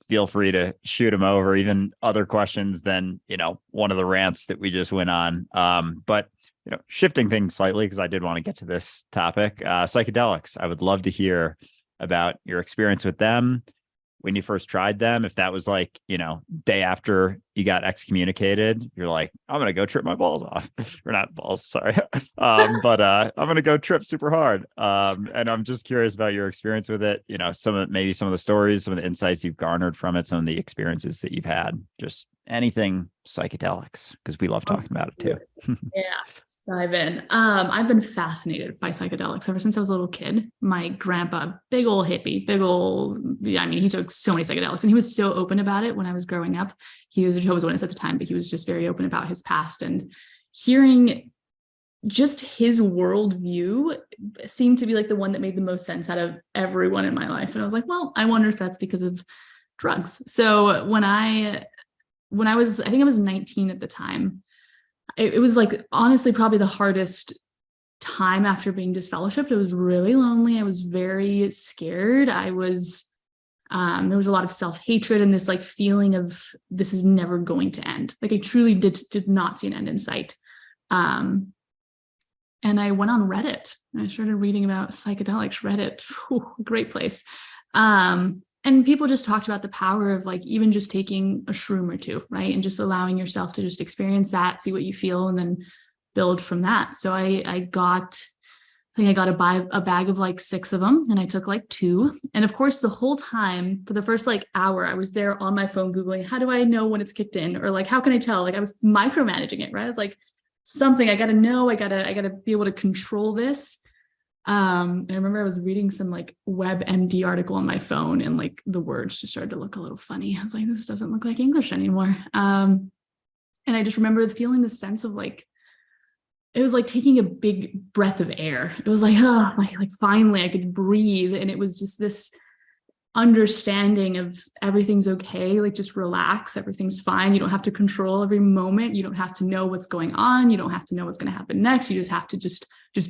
feel free to shoot them over, even other questions than, one of the rants that we just went on. But shifting things slightly, because I did want to get to this topic, psychedelics. I would love to hear about your experience with them, when you first tried them, if that was like, day after you got excommunicated, you're like, I'm going to go trip my balls off or not balls. Sorry. But I'm going to go trip super hard. And I'm just curious about your experience with it. Some of the stories, some of the insights you've garnered from it, some of the experiences that you've had, just anything psychedelics, because we love talking about it too. Yeah. Dive in. I've been fascinated by psychedelics ever since I was a little kid. My grandpa, big old hippie, he took so many psychedelics and he was so open about it when I was growing up. He was a Jehovah's Witness at the time, but he was just very open about his past, and hearing just his worldview seemed to be like the one that made the most sense out of everyone in my life. And I was like, well, I wonder if that's because of drugs. So when I was 19 at the time, it was like, honestly, probably the hardest time after being disfellowshipped. It was really lonely. I was very scared. There was a lot of self-hatred and this like feeling of this is never going to end. Like I truly did not see an end in sight. And I went on Reddit and I started reading about psychedelics. Reddit, great place. And people just talked about the power of like even just taking a shroom or two, right? And just allowing yourself to just experience that, see what you feel, and then build from that. So I got a bag of like 6 of them, and I took like 2. And of course, the whole time for the first like hour, I was there on my phone Googling, how do I know when it's kicked in? Or like, how can I tell? Like I was micromanaging it, right? I was like, something I got to know, I got to be able to control this. And I remember I was reading some like WebMD article on my phone and like the words just started to look a little funny. I was like, this doesn't look like English anymore. And I just remember feeling the sense of like, it was like taking a big breath of air. It was like, oh, like finally I could breathe. And it was just this understanding of everything's okay, like just relax, everything's fine. You don't have to control every moment. You don't have to know what's going on. You don't have to know what's going to happen next. You just have to just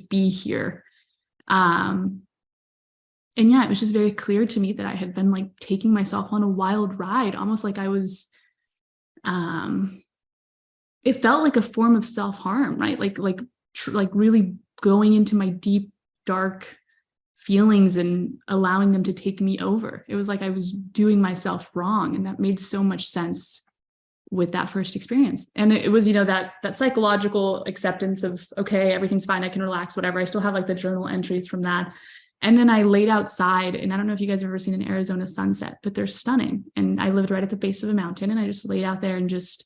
be here. And yeah, it was just very clear to me that I had been like taking myself on a wild ride, almost like I was, it felt like a form of self-harm, right? Like really going into my deep, dark feelings and allowing them to take me over. It was like I was doing myself wrong. And that made so much sense with that first experience. And it was, that psychological acceptance of, okay, everything's fine, I can relax, whatever. I still have like the journal entries from that. And then I laid outside, and I don't know if you guys have ever seen an Arizona sunset, but they're stunning. And I lived right at the base of a mountain, and I just laid out there and just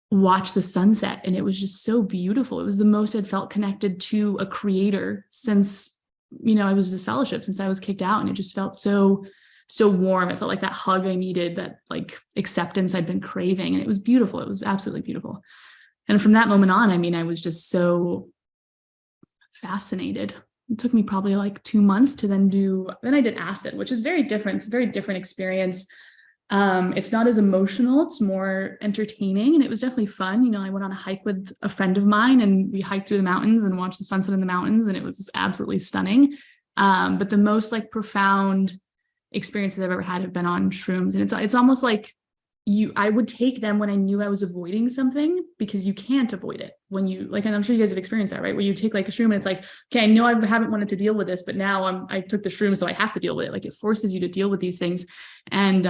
watched the sunset. And it was just so beautiful. It was the most I'd felt connected to a creator since, I was this fellowship, since I was kicked out. And it just felt so warm. It felt like that hug I needed, that like acceptance I'd been craving. And it was beautiful. It was absolutely beautiful. And from that moment on, I was just so fascinated. It took me probably like 2 months to then I did acid, which is very different. It's a very different experience. It's not as emotional, it's more entertaining, and it was definitely fun. I went on a hike with a friend of mine, and we hiked through the mountains and watched the sunset in the mountains, and it was absolutely stunning. But the most like profound experiences I've ever had have been on shrooms, and it's almost like I would take them when I knew I was avoiding something, because you can't avoid it when you like, and I'm sure you guys have experienced that, right? Where you take like a shroom and it's like, okay, I know I haven't wanted to deal with this, but now I took the shroom, so I have to deal with it. Like it forces you to deal with these things. And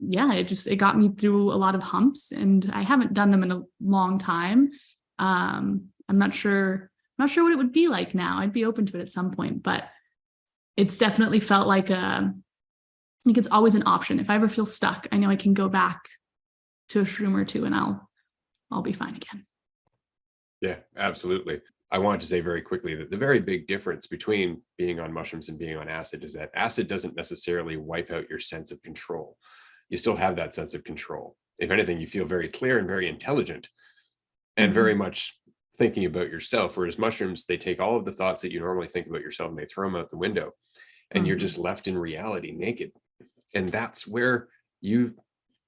it got me through a lot of humps, and I haven't done them in a long time. I'm not sure what it would be like now. I'd be open to it at some point, but it's definitely felt like I think it's always an option. If I ever feel stuck, I know I can go back to a shroom or two, and I'll be fine again. Yeah, absolutely. I wanted to say very quickly that the very big difference between being on mushrooms and being on acid is that acid doesn't necessarily wipe out your sense of control. You still have that sense of control. If anything, you feel very clear and very intelligent and very much thinking about yourself, whereas mushrooms, they take all of the thoughts that you normally think about yourself and they throw them out the window, and you're just left in reality naked. And that's where you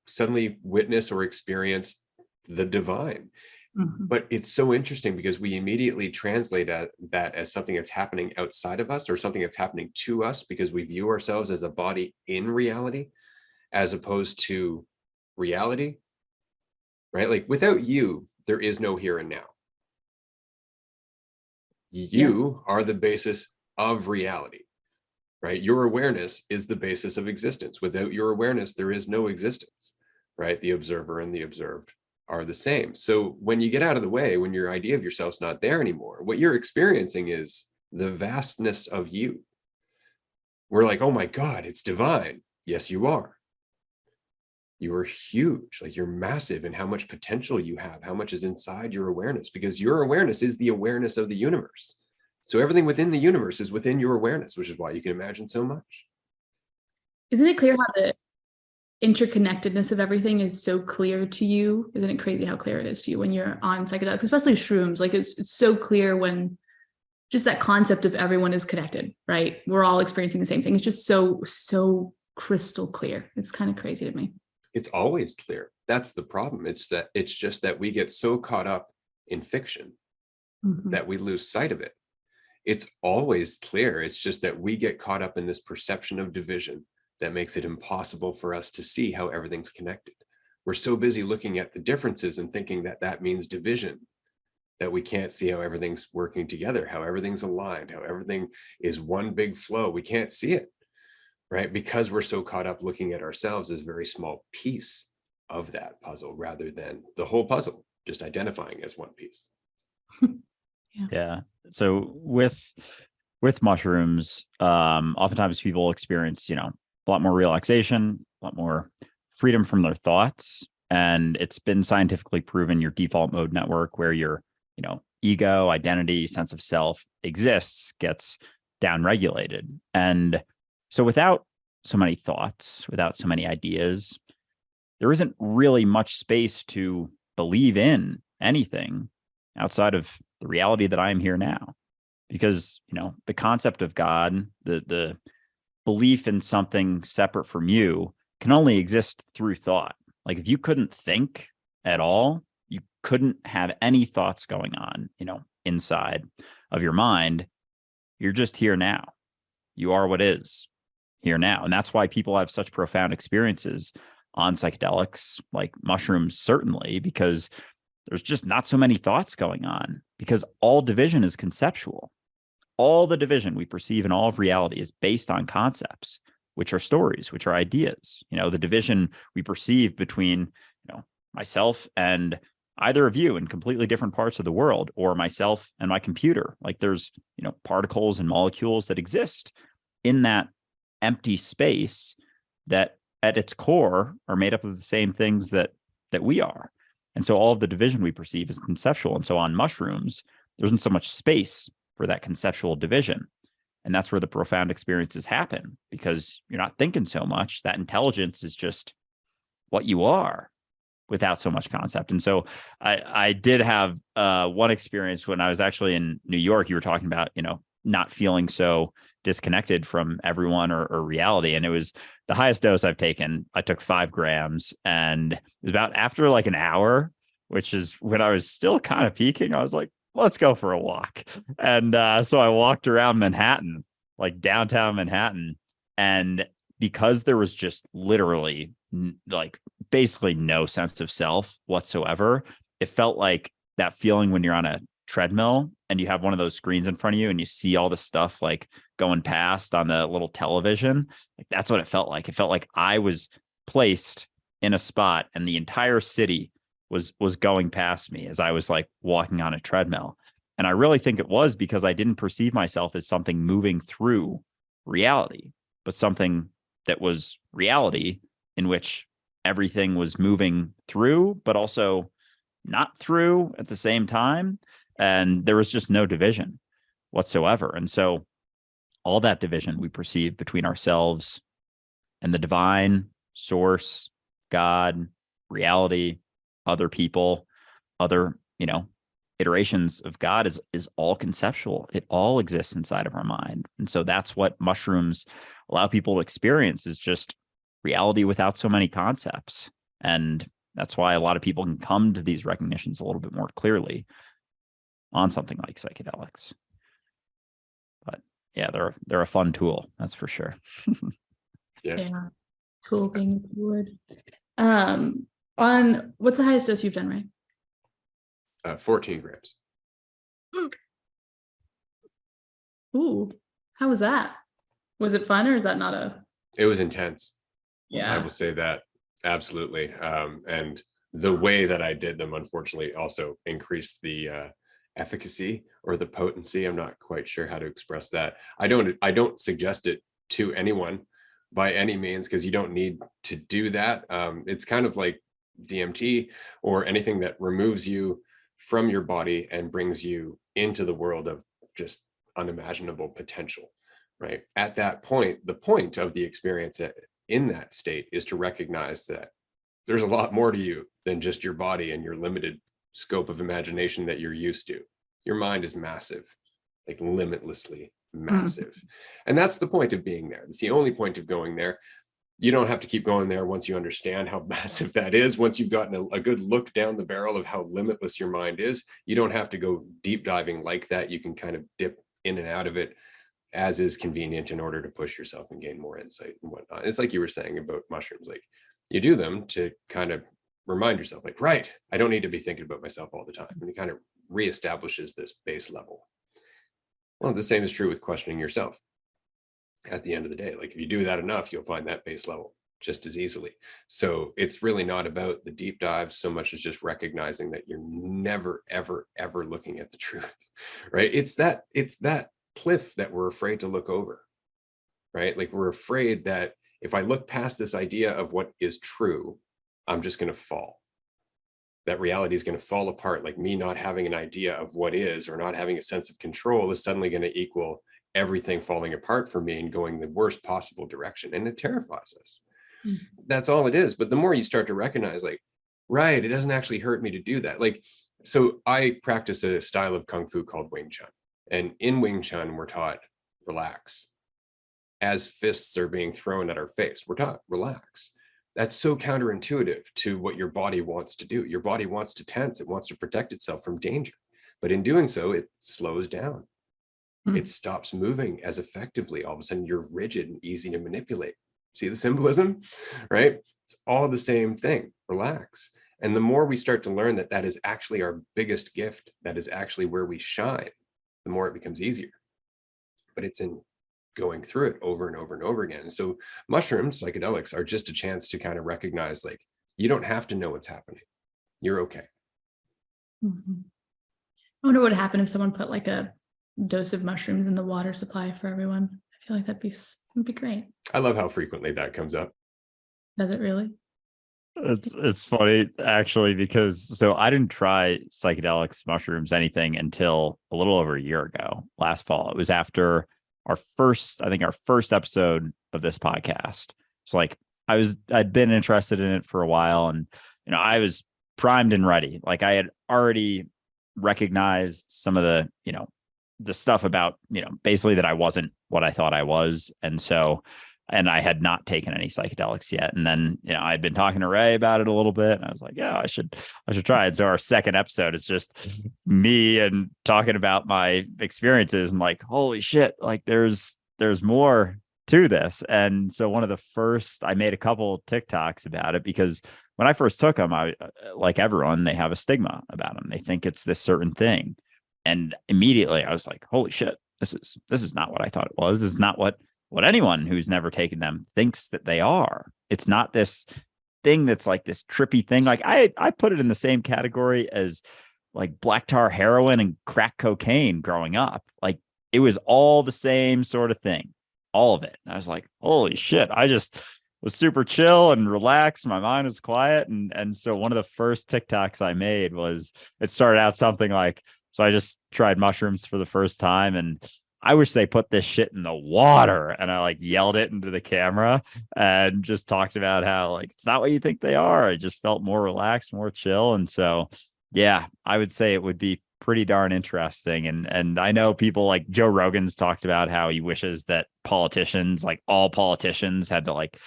suddenly witness or experience the divine. But it's so interesting because we immediately translate that as something that's happening outside of us, or something that's happening to us, because we view ourselves as a body in reality, as opposed to reality, right? Like without you, there is no here and now. You are the basis of reality. Right? Your awareness is the basis of existence. Without your awareness, there is no existence, right? The observer and the observed are the same. So when you get out of the way, when your idea of yourself's not there anymore, what you're experiencing is the vastness of you. We're like, oh my God, it's divine. Yes, you are. You are huge, like you're massive in how much potential you have, how much is inside your awareness, because your awareness is the awareness of the universe. So everything within the universe is within your awareness, which is why you can imagine so much. Isn't it clear how the interconnectedness of everything is so clear to you? Isn't it crazy how clear it is to you when you're on psychedelics, especially shrooms? Like it's so clear when just that concept of everyone is connected, right? We're all experiencing the same thing. It's just so crystal clear. It's kind of crazy to me. It's always clear. That's the problem. It's just that we get so caught up in fiction that we lose sight of it. It's always clear. It's just that we get caught up in this perception of division that makes it impossible for us to see how everything's connected. We're so busy looking at the differences and thinking that that means division, that we can't see how everything's working together, how everything's aligned, how everything is one big flow. We can't see it, right? Because we're so caught up looking at ourselves as a very small piece of that puzzle, rather than the whole puzzle, just identifying as one piece. Yeah. So with mushrooms, oftentimes people experience, a lot more relaxation, a lot more freedom from their thoughts. And it's been scientifically proven your default mode network, where your, ego, identity, sense of self exists, gets downregulated. And so without so many thoughts, without so many ideas, there isn't really much space to believe in anything outside of the reality that I am here now. Because, the concept of God, the belief in something separate from you can only exist through thought. Like if you couldn't think at all, you couldn't have any thoughts going on, inside of your mind. You're just here now. You are what is here now. And that's why people have such profound experiences on psychedelics, like mushrooms, certainly, because there's just not so many thoughts going on, because all division is conceptual. All the division we perceive in all of reality is based on concepts, which are stories, which are ideas. The division we perceive between, myself and either of you in completely different parts of the world, or myself and my computer. Like there's, particles and molecules that exist in that empty space that at its core are made up of the same things that we are. And so all of the division we perceive is conceptual. And so on mushrooms, there isn't so much space for that conceptual division. And that's where the profound experiences happen, because you're not thinking so much. That intelligence is just what you are without so much concept. And so I did have one experience when I was actually in New York. You were talking about, not feeling so disconnected from everyone or reality. And it was the highest dose I've taken. I took 5 grams, and it was about after like an hour, which is when I was still kind of peaking. I was like, let's go for a walk. And so I walked around Manhattan, like downtown Manhattan. And because there was just literally like basically no sense of self whatsoever, it felt like that feeling when you're on a treadmill and you have one of those screens in front of you and you see all the stuff like going past on the little television. Like that's what it felt like. It felt like I was placed in a spot and the entire city was going past me as I was like walking on a treadmill. And I really think it was because I didn't perceive myself as something moving through reality, but something that was reality in which everything was moving through, but also not through at the same time. And there was just no division whatsoever. And so all that division we perceive between ourselves and the divine source, God, reality, other people, other, iterations of God is all conceptual. It all exists inside of our mind. And so that's what mushrooms allow people to experience, is just reality without so many concepts. And that's why a lot of people can come to these recognitions a little bit more clearly on something like psychedelics. But yeah, they're a fun tool, that's for sure. Yeah. Tool being the word. On what's the highest dose you've done, Ray? 14 grams. Ooh, how was that? Was it fun, or is that not a? It was intense. Yeah, I will say that, absolutely. And the way that I did them, unfortunately, also increased the efficacy or the potency. I'm not quite sure how to express that. I don't suggest it to anyone by any means, because you don't need to do that. It's kind of like DMT or anything that removes you from your body and brings you into the world of just unimaginable potential, right? At that point, the point of the experience in that state is to recognize that there's a lot more to you than just your body and your limited scope of imagination that you're used to. Your mind is massive, like limitlessly massive. And that's the point of being there. It's the only point of going there. You don't have to keep going there once you understand how massive that is. Once you've gotten a good look down the barrel of how limitless your mind is, you don't have to go deep diving like that. You can kind of dip in and out of it as is convenient in order to push yourself and gain more insight and whatnot. It's like you were saying about mushrooms, like you do them to kind of remind yourself, like, right, I don't need to be thinking about myself all the time. And it kind of reestablishes this base level. Well, the same is true with questioning yourself. At the end of the day, like if you do that enough, you'll find that base level just as easily. So it's really not about the deep dives so much as just recognizing that you're never, ever, ever looking at the truth, right? It's that cliff that we're afraid to look over, right? Like we're afraid that if I look past this idea of what is true, I'm just going to fall. That reality is going to fall apart. Like me not having an idea of what is, or not having a sense of control, is suddenly going to equal everything falling apart for me and going the worst possible direction. And it terrifies us. That's all it is. But the more you start to recognize, like, right, it doesn't actually hurt me to do that. Like, so I practice a style of Kung Fu called Wing Chun. And in Wing Chun, we're taught, relax, as fists are being thrown at our face. We're taught, relax. That's so counterintuitive to what your body wants to do. Your body wants to tense. It wants to protect itself from danger. But in doing so, it slows down. It stops moving as effectively. All of a sudden, you're rigid and easy to manipulate. See the symbolism, right? It's all the same thing. Relax. And the more we start to learn that that is actually our biggest gift, that is actually where we shine, the more it becomes easier. But it's in going through it over and over and over again. So mushrooms, psychedelics, are just a chance to kind of recognize, like, you don't have to know what's happening. You're okay. Mm-hmm. I wonder what would happen if someone put like a dose of mushrooms in the water supply for everyone. I feel like that'd be great. I love how frequently that comes up. Does it really? It's funny actually, because so I didn't try psychedelics, mushrooms, anything until a little over a year ago, last fall. It was after our first episode of this podcast. It's like I'd been interested in it for a while, and I was primed and ready. Like I had already recognized some of the the stuff about basically that I wasn't what I thought I was, and I had not taken any psychedelics yet. And then, I'd been talking to Ray about it a little bit, and I was like, yeah, I should try it. So our second episode is just me and talking about my experiences, and like, holy shit, like there's more to this. And so I made a couple TikToks about it, because when I first took them, I, like everyone, they have a stigma about them. They think it's this certain thing. And immediately I was like, holy shit, this is not what I thought it was. This is not what anyone who's never taken them thinks that they are. It's not this thing that's like this trippy thing. Like I put it in the same category as like black tar heroin and crack cocaine growing up. Like it was all the same sort of thing, all of it. And I was like, holy shit, I just was super chill and relaxed. My mind was quiet. And so one of the first TikToks I made it started out something like, so I just tried mushrooms for the first time, and I wish they put this shit in the water. And I like yelled it into the camera and just talked about how like it's not what you think they are. I just felt more relaxed, more chill. And so yeah, I would say it would be pretty darn interesting. And I know people like Joe Rogan's talked about how he wishes that politicians, like all politicians, had to like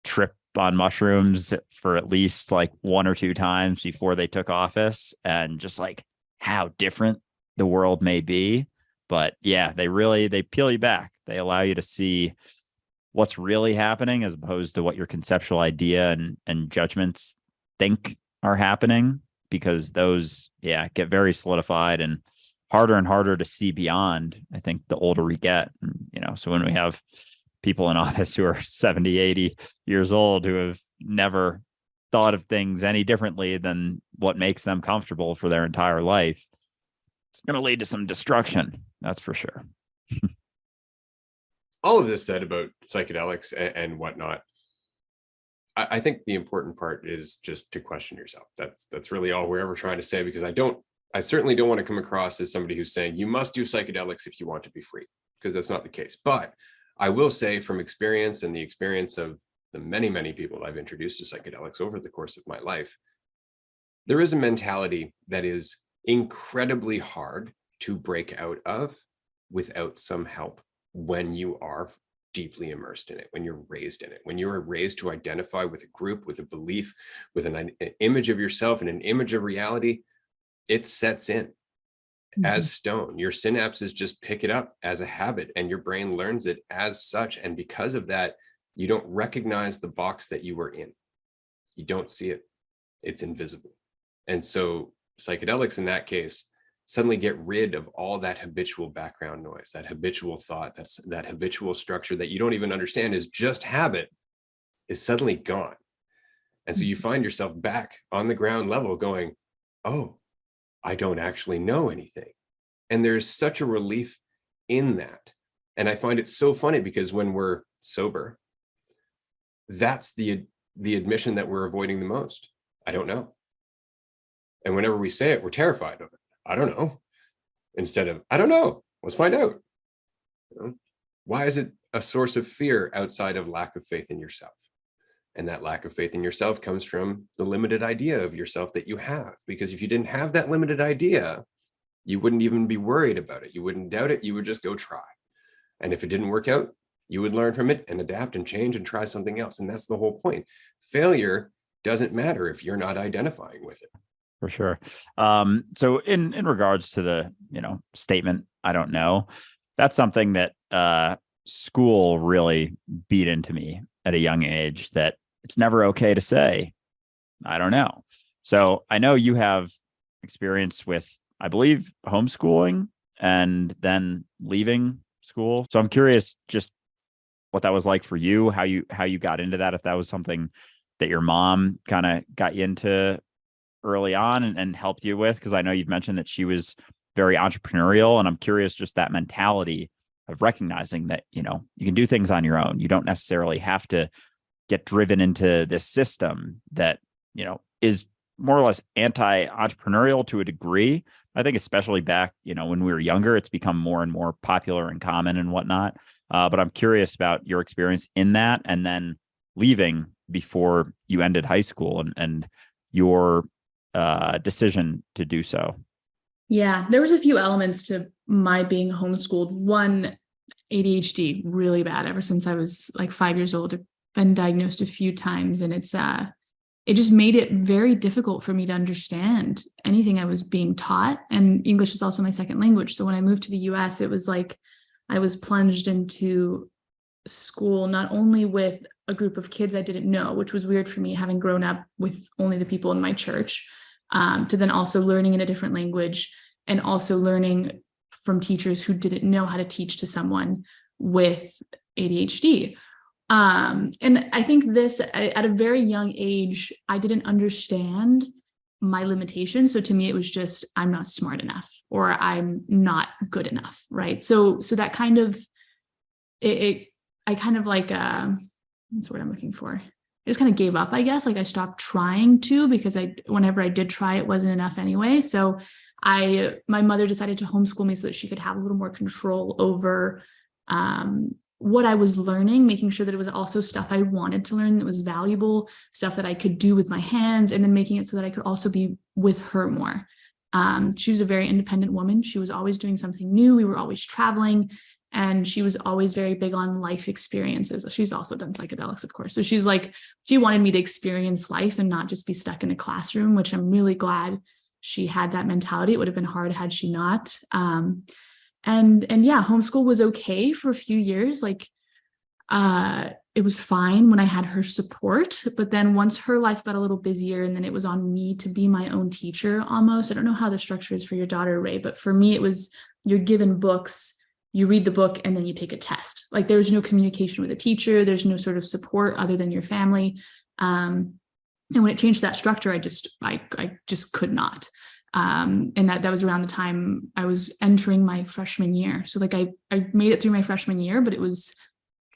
trip on mushrooms for at least like 1 or 2 times before they took office, and just like how different the world may be. But yeah, they peel you back. They allow you to see what's really happening, as opposed to what your conceptual idea and judgments think are happening, because those, get very solidified and harder to see beyond, I think, the older we get. And, so when we have people in office who are 70, 80 years old, who have never thought of things any differently than what makes them comfortable for their entire life, it's going to lead to some destruction. That's for sure. All of this said about psychedelics and whatnot, I think the important part is just to question yourself. That's really all we're ever trying to say, because I certainly don't want to come across as somebody who's saying you must do psychedelics if you want to be free, because that's not the case. But I will say, from experience and the experience of the many, many people I've introduced to psychedelics over the course of my life, there is a mentality that is incredibly hard to break out of without some help when you are deeply immersed in it, when you're raised in it, when you're raised to identify with a group, with a belief, with an image of yourself and an image of reality. It sets in as stone. Your synapses just pick it up as a habit, and your brain learns it as such. And because of that, you don't recognize the box that you were in. You don't see it. It's invisible. And so psychedelics in that case suddenly get rid of all that habitual background noise, that habitual thought, that habitual structure that you don't even understand is just habit, is suddenly gone. And so you find yourself back on the ground level going, oh, I don't actually know anything. And there's such a relief in that. And I find it so funny, because when we're sober, that's the admission that we're avoiding the most. I don't know. And whenever we say it, we're terrified of it. I don't know. Instead of, I don't know, let's find out. Why is it a source of fear outside of lack of faith in yourself? And that lack of faith in yourself comes from the limited idea of yourself that you have. Because if you didn't have that limited idea, you wouldn't even be worried about it. You wouldn't doubt it. You would just go try. And if it didn't work out, you would learn from it and adapt and change and try something else. And that's the whole point. Failure doesn't matter if you're not identifying with it. For sure. So in regards to the, statement, I don't know, that's something that school really beat into me at a young age, that it's never okay to say, I don't know. So I know you have experience with, I believe, homeschooling and then leaving school. So I'm curious just what that was like for you, how you got into that, if that was something that your mom kind of got you into early on and helped you with, because I know you've mentioned that she was very entrepreneurial, and I'm curious just that mentality of recognizing that, you can do things on your own. You don't necessarily have to get driven into this system that, is more or less anti-entrepreneurial to a degree. I think especially back, when we were younger, it's become more and more popular and common and whatnot. But I'm curious about your experience in that, and then leaving before you ended high school, and your decision to do so. Yeah, there was a few elements to my being homeschooled. One, ADHD really bad ever since I was like 5 years old. I've been diagnosed a few times, and it just made it very difficult for me to understand anything I was being taught. And English is also my second language. So when I moved to the US, it was like I was plunged into school, not only with a group of kids I didn't know, which was weird for me, having grown up with only the people in my church, to then also learning in a different language, and also learning from teachers who didn't know how to teach to someone with ADHD. And I think this, at a very young age, I didn't understand my limitations. So to me, it was just, I'm not smart enough, or I'm not good enough. Right. So that kind of, I kind of like, that's what I'm looking for. I just kind of gave up, I guess. Like I stopped trying to, because whenever I did try, it wasn't enough anyway. So my mother decided to homeschool me so that she could have a little more control over what I was learning, making sure that it was also stuff I wanted to learn, that was valuable, stuff that I could do with my hands, and then making it so that I could also be with her more. She was a very independent woman. She was always doing something new. We were always traveling, and she was always very big on life experiences. She's also done psychedelics, of course. So she wanted me to experience life and not just be stuck in a classroom, which I'm really glad she had that mentality. It would have been hard had she not. And yeah, homeschool was okay for a few years. Like, it was fine when I had her support, but then once her life got a little busier, and then it was on me to be my own teacher almost. I don't know how the structure is for your daughter, Ray, but for me, it was, you're given books, you read the book, and then you take a test. Like, there's no communication with a teacher. There's no sort of support other than your family. And when it changed that structure, I just could not. And that was around the time I was entering my freshman year. So like I made it through my freshman year, but it was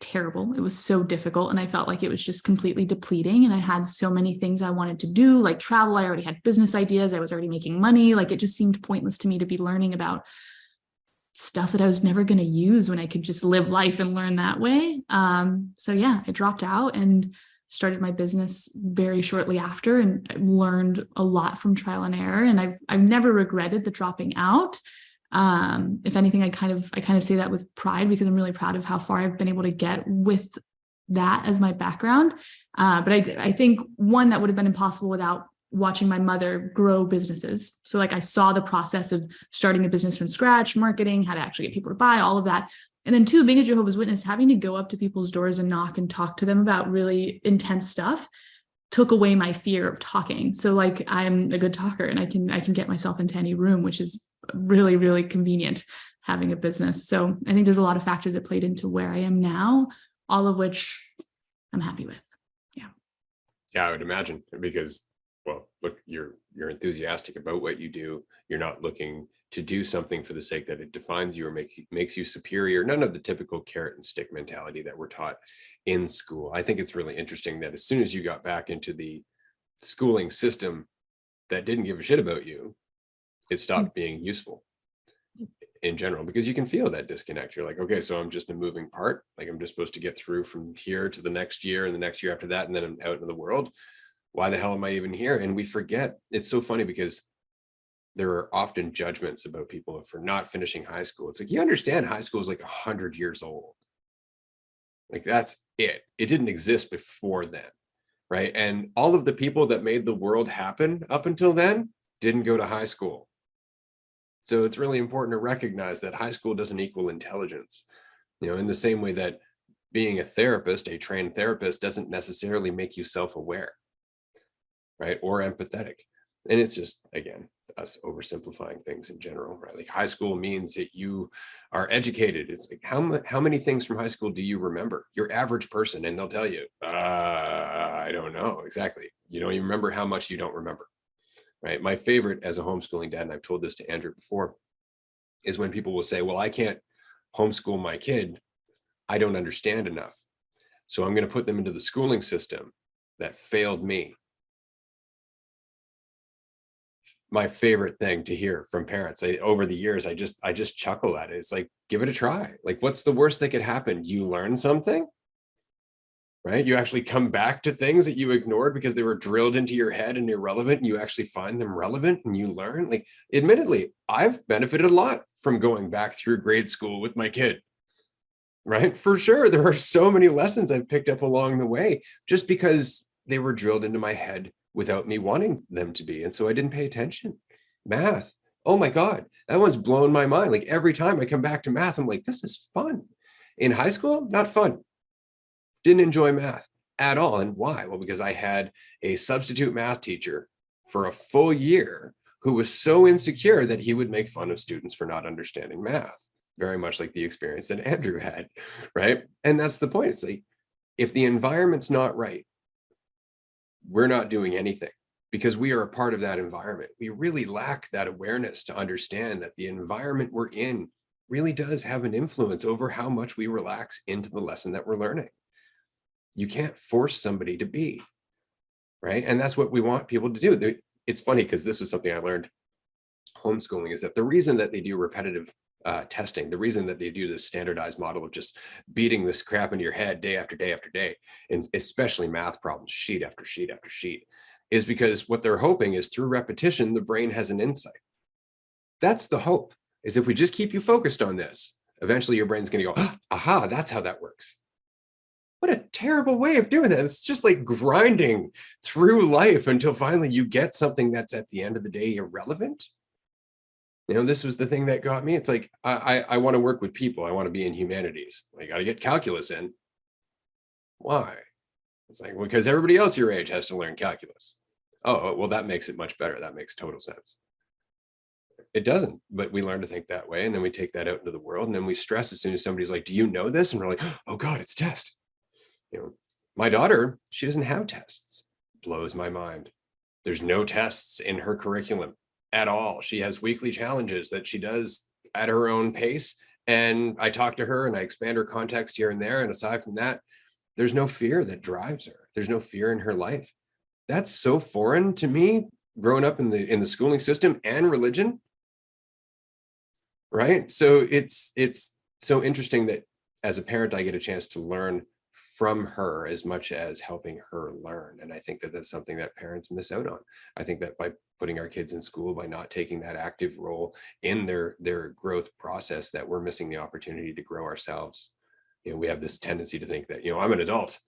terrible. It was so difficult. And I felt like it was just completely depleting. And I had so many things I wanted to do, like travel. I already had business ideas. I was already making money. Like, it just seemed pointless to me to be learning about stuff that I was never going to use when I could just live life and learn that way. So yeah, I dropped out and started my business very shortly after, and learned a lot from trial and error. And I've never regretted the dropping out. If anything, I kind of say that with pride, because I'm really proud of how far I've been able to get with that as my background. But I think one that would have been impossible without watching my mother grow businesses. So like I saw the process of starting a business from scratch, marketing, how to actually get people to buy, all of that. And then two, being a Jehovah's Witness, having to go up to people's doors and knock and talk to them about really intense stuff took away my fear of talking. So like, I'm a good talker, and I can get myself into any room, which is really, really convenient having a business. So I think there's a lot of factors that played into where I am now, all of which I'm happy with. Yeah. Yeah, I would imagine, because, well, look, you're enthusiastic about what you do. You're not looking to do something for the sake that it defines you or makes you superior. None of the typical carrot and stick mentality that we're taught in school. I think it's really interesting that as soon as you got back into the schooling system that didn't give a shit about you, it stopped being useful in general, because you can feel that disconnect. You're like, okay, so I'm just a moving part. Like, I'm just supposed to get through from here to the next year and the next year after that, and then I'm out into the world. Why the hell am I even here? And we forget. It's so funny, because there are often judgments about people for not finishing high school. It's like, you understand high school is like 100 years old. Like that's it. It didn't exist before then, right? And all of the people that made the world happen up until then didn't go to high school. So it's really important to recognize that high school doesn't equal intelligence. In the same way that being a therapist, a trained therapist, doesn't necessarily make you self-aware, right? Or empathetic. And it's just, again, us oversimplifying things in general, right? Like high school means that you are educated. It's like, how many things from high school do you remember? Your average person, and they'll tell you, I don't know exactly. You don't even remember how much you don't remember, right? My favorite as a homeschooling dad, and I've told this to Andrew before, is when people will say, well, I can't homeschool my kid. I don't understand enough. So I'm going to put them into the schooling system that failed me. My favorite thing to hear from parents. Over the years, I just chuckle at it. It's like, give it a try. Like, what's the worst that could happen? You learn something, right? You actually come back to things that you ignored because they were drilled into your head and irrelevant, and you actually find them relevant and you learn. Like, admittedly, I've benefited a lot from going back through grade school with my kid, right? For sure. There are so many lessons I've picked up along the way just because they were drilled into my head without me wanting them to be. And so I didn't pay attention. Math. Oh my God, that one's blown my mind. Like every time I come back to math, I'm like, this is fun. In high school, not fun. Didn't enjoy math at all. And why? Well, because I had a substitute math teacher for a full year who was so insecure that he would make fun of students for not understanding math, very much like the experience that Andrew had, right? And that's the point. It's like, if the environment's not right, we're not doing anything because we are a part of that environment. We really lack that awareness to understand that the environment we're in really does have an influence over how much we relax into the lesson that we're learning. You can't force somebody to be, right? And that's what we want people to do. It's funny because this was something I learned homeschooling, is that the reason that they do repetitive testing, the reason that they do this standardized model of just beating this crap into your head day after day after day, and especially math problems, sheet after sheet after sheet, is because what they're hoping is through repetition, the brain has an insight. That's the hope, is if we just keep you focused on this, eventually your brain's going to go, aha, that's how that works. What a terrible way of doing that. It's just like grinding through life until finally you get something that's at the end of the day irrelevant. This was the thing that got me. It's like, I want to work with people. I want to be in humanities. I got to get calculus in. Why? It's like, well, because everybody else your age has to learn calculus. Oh, well, that makes it much better. That makes total sense. It doesn't, but we learn to think that way. And then we take that out into the world. And then we stress as soon as somebody's like, do you know this? And we're like, oh God, it's test. My daughter, she doesn't have tests. Blows my mind. There's no tests in her curriculum at all. She has weekly challenges that she does at her own pace. And I talk to her and I expand her context here and there. And aside from that, there's no fear that drives her. There's no fear in her life. That's so foreign to me, growing up in the schooling system and religion. Right. So it's so interesting that as a parent, I get a chance to learn from her as much as helping her learn. And I think that that's something that parents miss out on. I think that by putting our kids in school, by not taking that active role in their growth process, that we're missing the opportunity to grow ourselves. We have this tendency to think that, I'm an adult,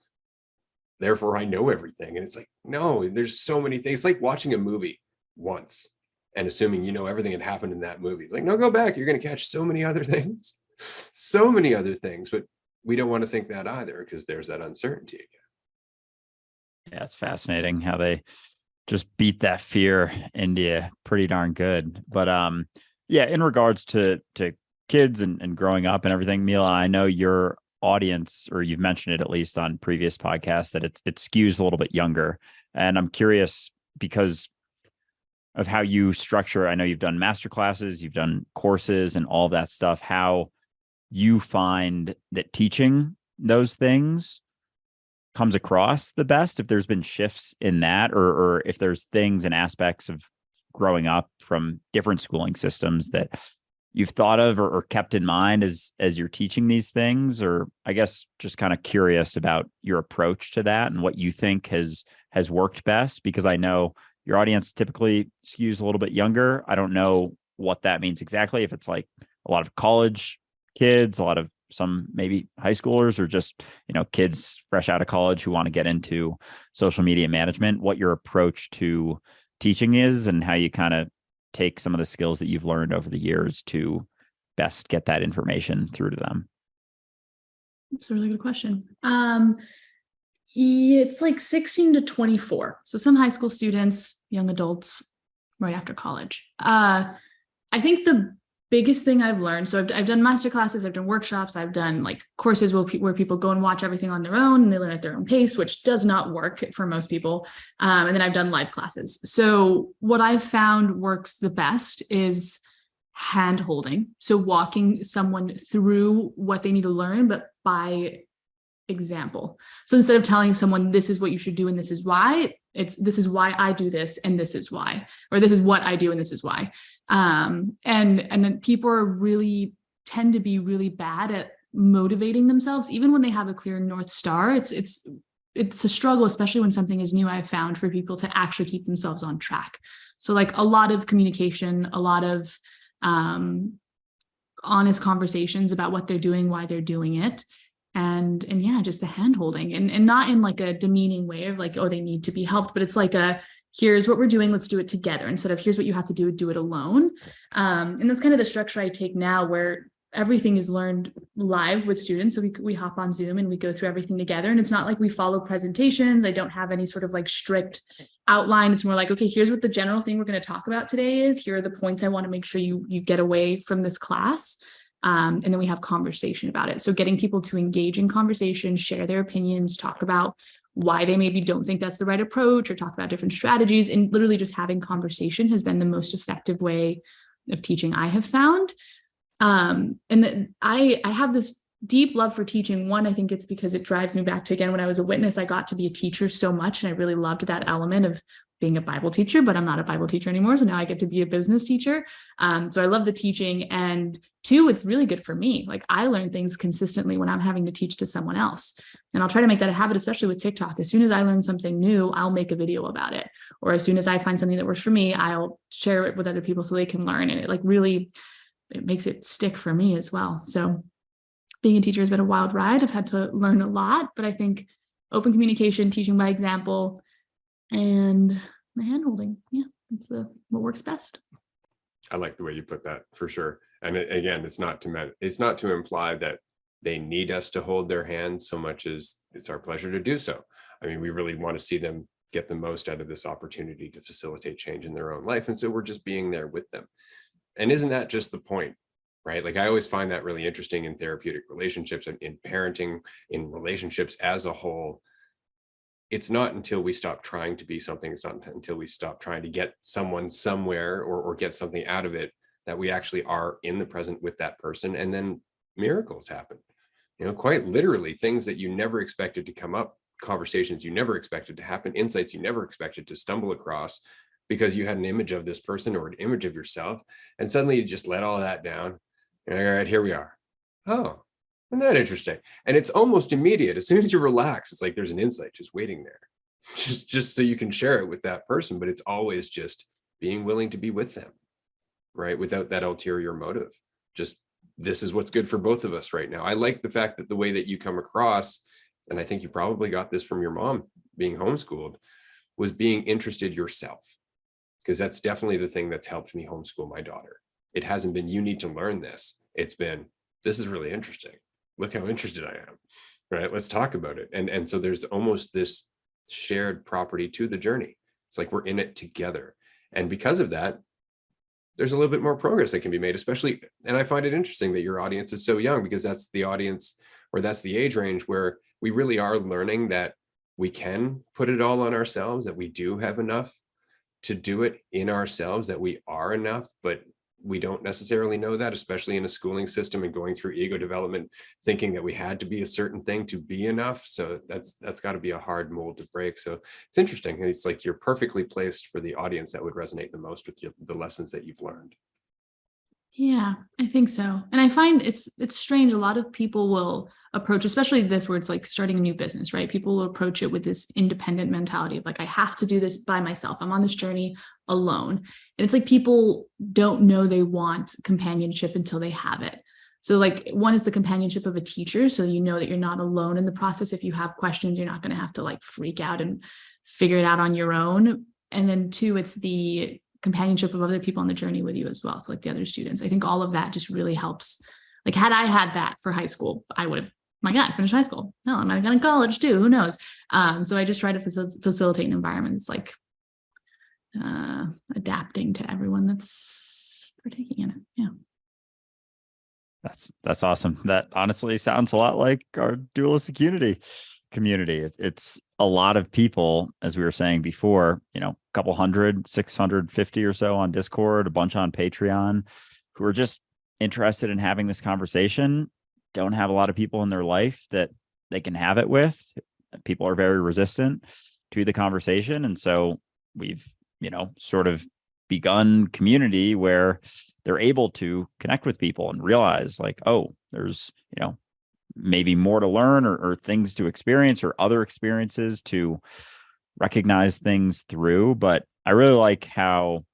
therefore I know everything. And it's like, no, there's so many things. It's like watching a movie once and assuming you know everything that happened in that movie. It's like, no, go back. You're going to catch so many other things, so many other things. But we don't want to think that either, because there's that uncertainty again. Yeah, it's fascinating how they just beat that fear into you pretty darn good. But yeah, in regards to kids and growing up and everything, Mila, I know your audience, or you've mentioned it at least on previous podcasts, that it skews a little bit younger. And I'm curious because of how you structure. I know you've done master classes, you've done courses and all of that stuff, how you find that teaching those things comes across the best, if there's been shifts in that, or if there's things and aspects of growing up from different schooling systems that you've thought of or kept in mind as you're teaching these things. Or I guess just kind of curious about your approach to that and what you think has worked best, because I know your audience typically skews a little bit younger. I don't know what that means exactly, if it's like a lot of college kids, a lot of some maybe high schoolers or just, kids fresh out of college who want to get into social media management, what your approach to teaching is and how you kind of take some of the skills that you've learned over the years to best get that information through to them? That's a really good question. It's like 16 to 24. So some high school students, young adults, right after college. I think the biggest thing I've learned, so I've done master classes, I've done workshops, I've done like courses where people go and watch everything on their own and they learn at their own pace, which does not work for most people. And then I've done live classes. So what I've found works the best is hand holding. So walking someone through what they need to learn, but by example. So instead of telling someone this is what you should do and this is why, this is why I do this and this is why, or this is what I do and this is why. And then people tend to be really bad at motivating themselves, even when they have a clear North Star. It's a struggle, especially when something is new, I've found, for people to actually keep themselves on track. So like a lot of communication, a lot of honest conversations about what they're doing, why they're doing it. And yeah, just the hand holding and not in like a demeaning way of like, oh, they need to be helped, but it's like here's what we're doing, let's do it together, instead of here's what you have to do it alone. And that's kind of the structure I take now, where everything is learned live with students. So we hop on Zoom and we go through everything together. And it's not like we follow presentations. I don't have any sort of like strict outline. It's more like, okay, here's what the general thing we're going to talk about today is. Here are the points I want to make sure you get away from this class. And then we have conversation about it. So getting people to engage in conversation, share their opinions, talk about why they maybe don't think that's the right approach, or talk about different strategies, and literally just having conversation has been the most effective way of teaching I have found. And I have this deep love for teaching. One, I think it's because it drives me back to, again, when I was a witness, I got to be a teacher so much, and I really loved that element of being a Bible teacher, but I'm not a Bible teacher anymore. So now I get to be a business teacher. So I love the teaching. And two, it's really good for me. Like I learn things consistently when I'm having to teach to someone else. And I'll try to make that a habit, especially with TikTok. As soon as I learn something new, I'll make a video about it. Or as soon as I find something that works for me, I'll share it with other people so they can learn. And it makes it stick for me as well. So being a teacher has been a wild ride. I've had to learn a lot, but I think open communication, teaching by example, and the hand holding. Yeah, that's what works best. I like the way you put that, for sure. And again, it's not to imply that they need us to hold their hands so much as it's our pleasure to do so. I mean, we really want to see them get the most out of this opportunity to facilitate change in their own life. And so we're just being there with them. And isn't that just the point, right? Like I always find that really interesting in therapeutic relationships and in parenting, in relationships as a whole. It's not until we stop trying to be something, it's not until we stop trying to get someone somewhere or get something out of it, that we actually are in the present with that person. And then miracles happen, quite literally, things that you never expected to come up, conversations you never expected to happen, insights you never expected to stumble across, because you had an image of this person or an image of yourself. And suddenly you just let all that down. And all right, here we are. Oh, isn't that interesting? And it's almost immediate. As soon as you relax, it's like there's an insight just waiting there, just so you can share it with that person. But it's always just being willing to be with them, right? Without that ulterior motive. Just, this is what's good for both of us right now. I like the fact that the way that you come across, and I think you probably got this from your mom being homeschooled, was being interested yourself. Because that's definitely the thing that's helped me homeschool my daughter. It hasn't been, you need to learn this. It's been, this is really interesting. Look how interested I am, right? Let's talk about it. And so there's almost this shared property to the journey. It's like we're in it together. And because of that, there's a little bit more progress that can be made, especially, and I find it interesting that your audience is so young, because that's the audience, or that's the age range where we really are learning that we can put it all on ourselves, that we do have enough to do it in ourselves, that we are enough, but we don't necessarily know that, especially in a schooling system and going through ego development, thinking that we had to be a certain thing to be enough. So that's got to be a hard mold to break. So it's interesting. It's like you're perfectly placed for the audience that would resonate the most with the lessons that you've learned. Yeah, I think so. And I find it's strange. A lot of people will approach, especially this, where it's like starting a new business, right? People will approach it with this independent mentality of like, I have to do this by myself. I'm on this journey alone. And it's like people don't know they want companionship until they have it. So like one is the companionship of a teacher. So you know that you're not alone in the process. If you have questions, you're not going to have to like freak out and figure it out on your own. And then two, it's the companionship of other people on the journey with you as well. So like the other students, I think all of that just really helps. Like had I had that for high school, I would have, my God, finished high school. No, I'm not going to college too. Who knows? So I just try to facilitate an environment that's like adapting to everyone that's partaking in it. Yeah. That's awesome. That honestly sounds a lot like our dualistic unity community. It's a lot of people, as we were saying before, a couple hundred, 650 or so on Discord, a bunch on Patreon, who are just interested in having this conversation, don't have a lot of people in their life that they can have it with. People are very resistant to the conversation. And so we've, sort of begun community where they're able to connect with people and realize like, oh, there's, maybe more to learn or things to experience or other experiences to recognize things through. But I really like how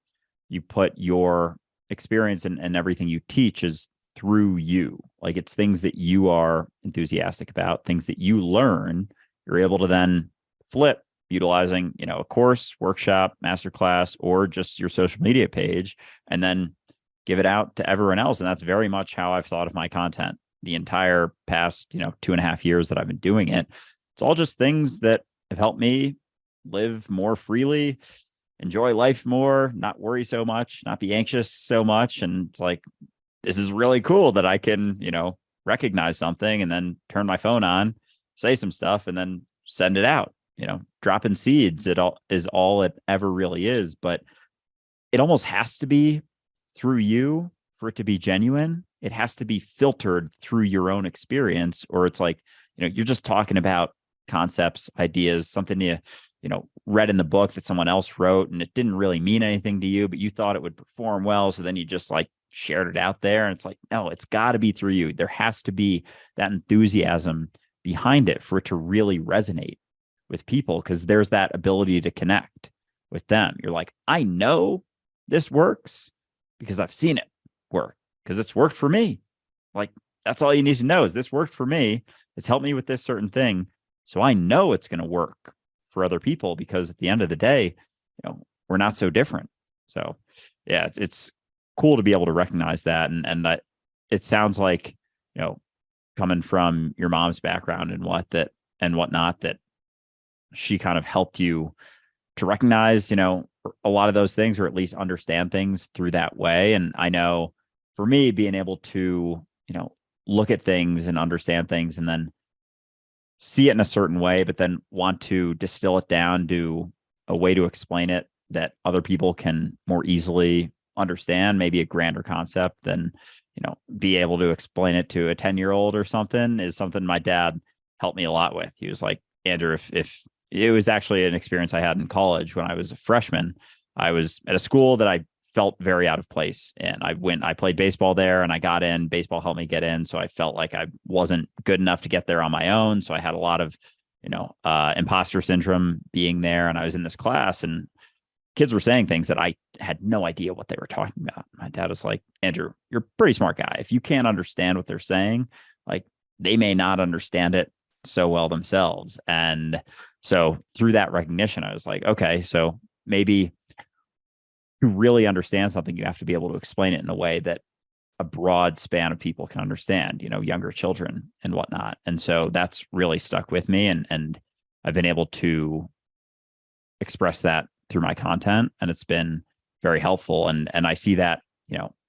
you put your experience and everything you teach is through you. Like it's things that you are enthusiastic about, things that you learn, you're able to then flip utilizing, a course, workshop, masterclass, or just your social media page, and then give it out to everyone else. And that's very much how I've thought of my content the entire past, 2.5 years that I've been doing it. It's all just things that have helped me live more freely, enjoy life more, not worry so much, not be anxious so much. And it's like, this is really cool that I can, recognize something and then turn my phone on, say some stuff, and then send it out. Dropping seeds, is all it ever really is. But it almost has to be through you for it to be genuine. It has to be filtered through your own experience, or it's like, you're just talking about concepts, ideas, something you read in the book that someone else wrote, and it didn't really mean anything to you, but you thought it would perform well. So then you just like shared it out there. And it's like, no, it's got to be through you. There has to be that enthusiasm behind it for it to really resonate with people, because there's that ability to connect with them. You're like, I know this works because I've seen it work, because it's worked for me. Like, that's all you need to know is this worked for me. It's helped me with this certain thing. So I know it's going to work for other people, because at the end of the day, we're not so different. So yeah, it's cool to be able to recognize that. And that it sounds like, coming from your mom's background and whatnot, that she kind of helped you to recognize, a lot of those things, or at least understand things through that way. And I know for me, being able to, look at things and understand things and then see it in a certain way, but then want to distill it down to a way to explain it that other people can more easily understand, maybe a grander concept than, be able to explain it to a 10-year-old or something, is something my dad helped me a lot with. He was like, Andrew, if it was actually an experience I had in college when I was a freshman. I was at a school that I felt very out of place. And I played baseball there and I got in. Baseball helped me get in. So I felt like I wasn't good enough to get there on my own. So I had a lot of, imposter syndrome being there. And I was in this class and kids were saying things that I had no idea what they were talking about. My dad was like, Andrew, you're a pretty smart guy. If you can't understand what they're saying, like they may not understand it so well themselves. And so through that recognition, I was like, okay, so maybe to really understand something, you have to be able to explain it in a way that a broad span of people can understand, younger children and whatnot. And so that's really stuck with me. And I've been able to express that through my content, and it's been very helpful. And I see that,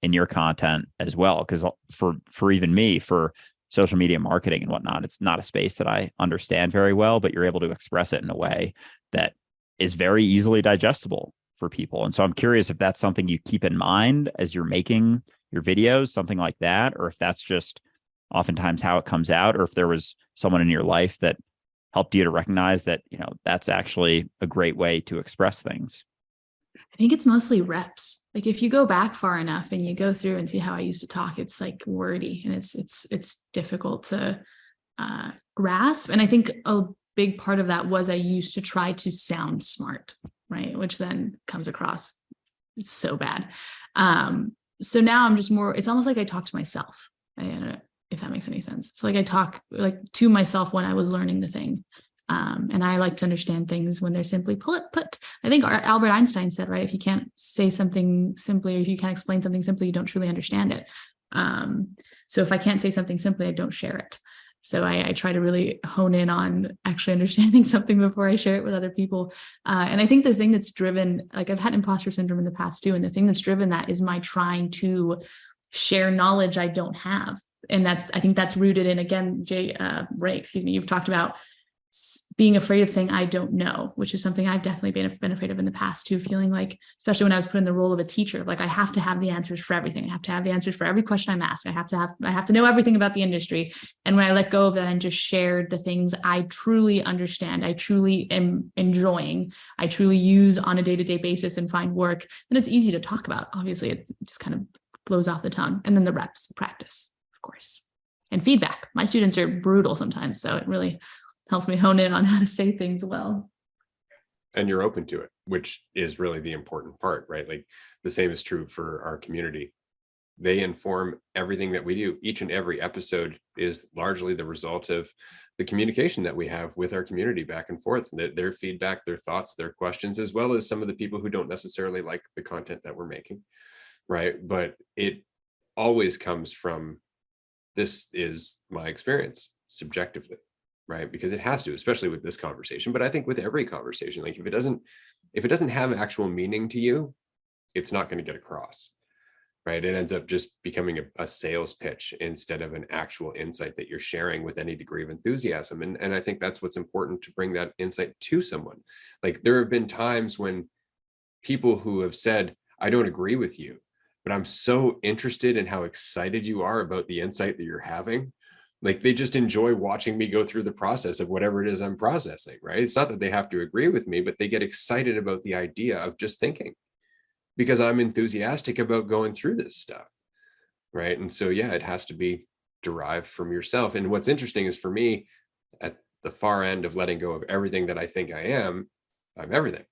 in your content as well, because for even me, for social media marketing and whatnot, it's not a space that I understand very well, but you're able to express it in a way that is very easily digestible for people. And so I'm curious if that's something you keep in mind as you're making your videos, something like that, or if that's just oftentimes how it comes out, or if there was someone in your life that helped you to recognize that, that's actually a great way to express things. I think it's mostly reps. Like if you go back far enough and you go through and see how I used to talk, it's like wordy and it's difficult to grasp. And I think a big part of that was I used to try to sound smart, right? Which then comes across so bad. So now I'm just more, it's almost like I talk to myself. I don't know if that makes any sense. So like I talk like to myself when I was learning the thing. And I like to understand things when they're simply put. I think Albert Einstein said, right, if you can't say something simply, or if you can't explain something simply, you don't truly understand it. So if I can't say something simply, I don't share it. So I try to really hone in on actually understanding something before I share it with other people. And I think the thing that's driven, like I've had imposter syndrome in the past too, and the thing that's driven that is my trying to share knowledge I don't have. And that I think that's rooted in, again, Ray, you've talked about being afraid of saying I don't know, which is something I've definitely been afraid of in the past too, feeling like, especially when I was put in the role of a teacher, like I have to have the answers for everything. I have to have the answers for every question I'm asked. I have to know everything about the industry. And when I let go of that and just shared the things I truly understand, I truly am enjoying, I truly use on a day-to-day basis and find work, then it's easy to talk about. Obviously, it just kind of flows off the tongue. And then the reps, practice, of course, and feedback. My students are brutal sometimes, so it really helps me hone in on how to say things well. And you're open to it, which is really the important part, right? Like the same is true for our community. They inform everything that we do. Each and every episode is largely the result of the communication that we have with our community back and forth, their feedback, their thoughts, their questions, as well as some of the people who don't necessarily like the content that we're making, right? But it always comes from, this is my experience subjectively, right? Because it has to, especially with this conversation, but I think with every conversation, like if it doesn't have actual meaning to you, it's not going to get across, right? It ends up just becoming a sales pitch instead of an actual insight that you're sharing with any degree of enthusiasm. And I think that's what's important, to bring that insight to someone. Like there have been times when people who have said, I don't agree with you, but I'm so interested in how excited you are about the insight that you're having. Like they just enjoy watching me go through the process of whatever it is I'm processing, right? It's not that they have to agree with me, but they get excited about the idea of just thinking, because I'm enthusiastic about going through this stuff, right? And so, yeah, it has to be derived from yourself. And what's interesting is, for me, at the far end of letting go of everything that I think I am, I'm everything,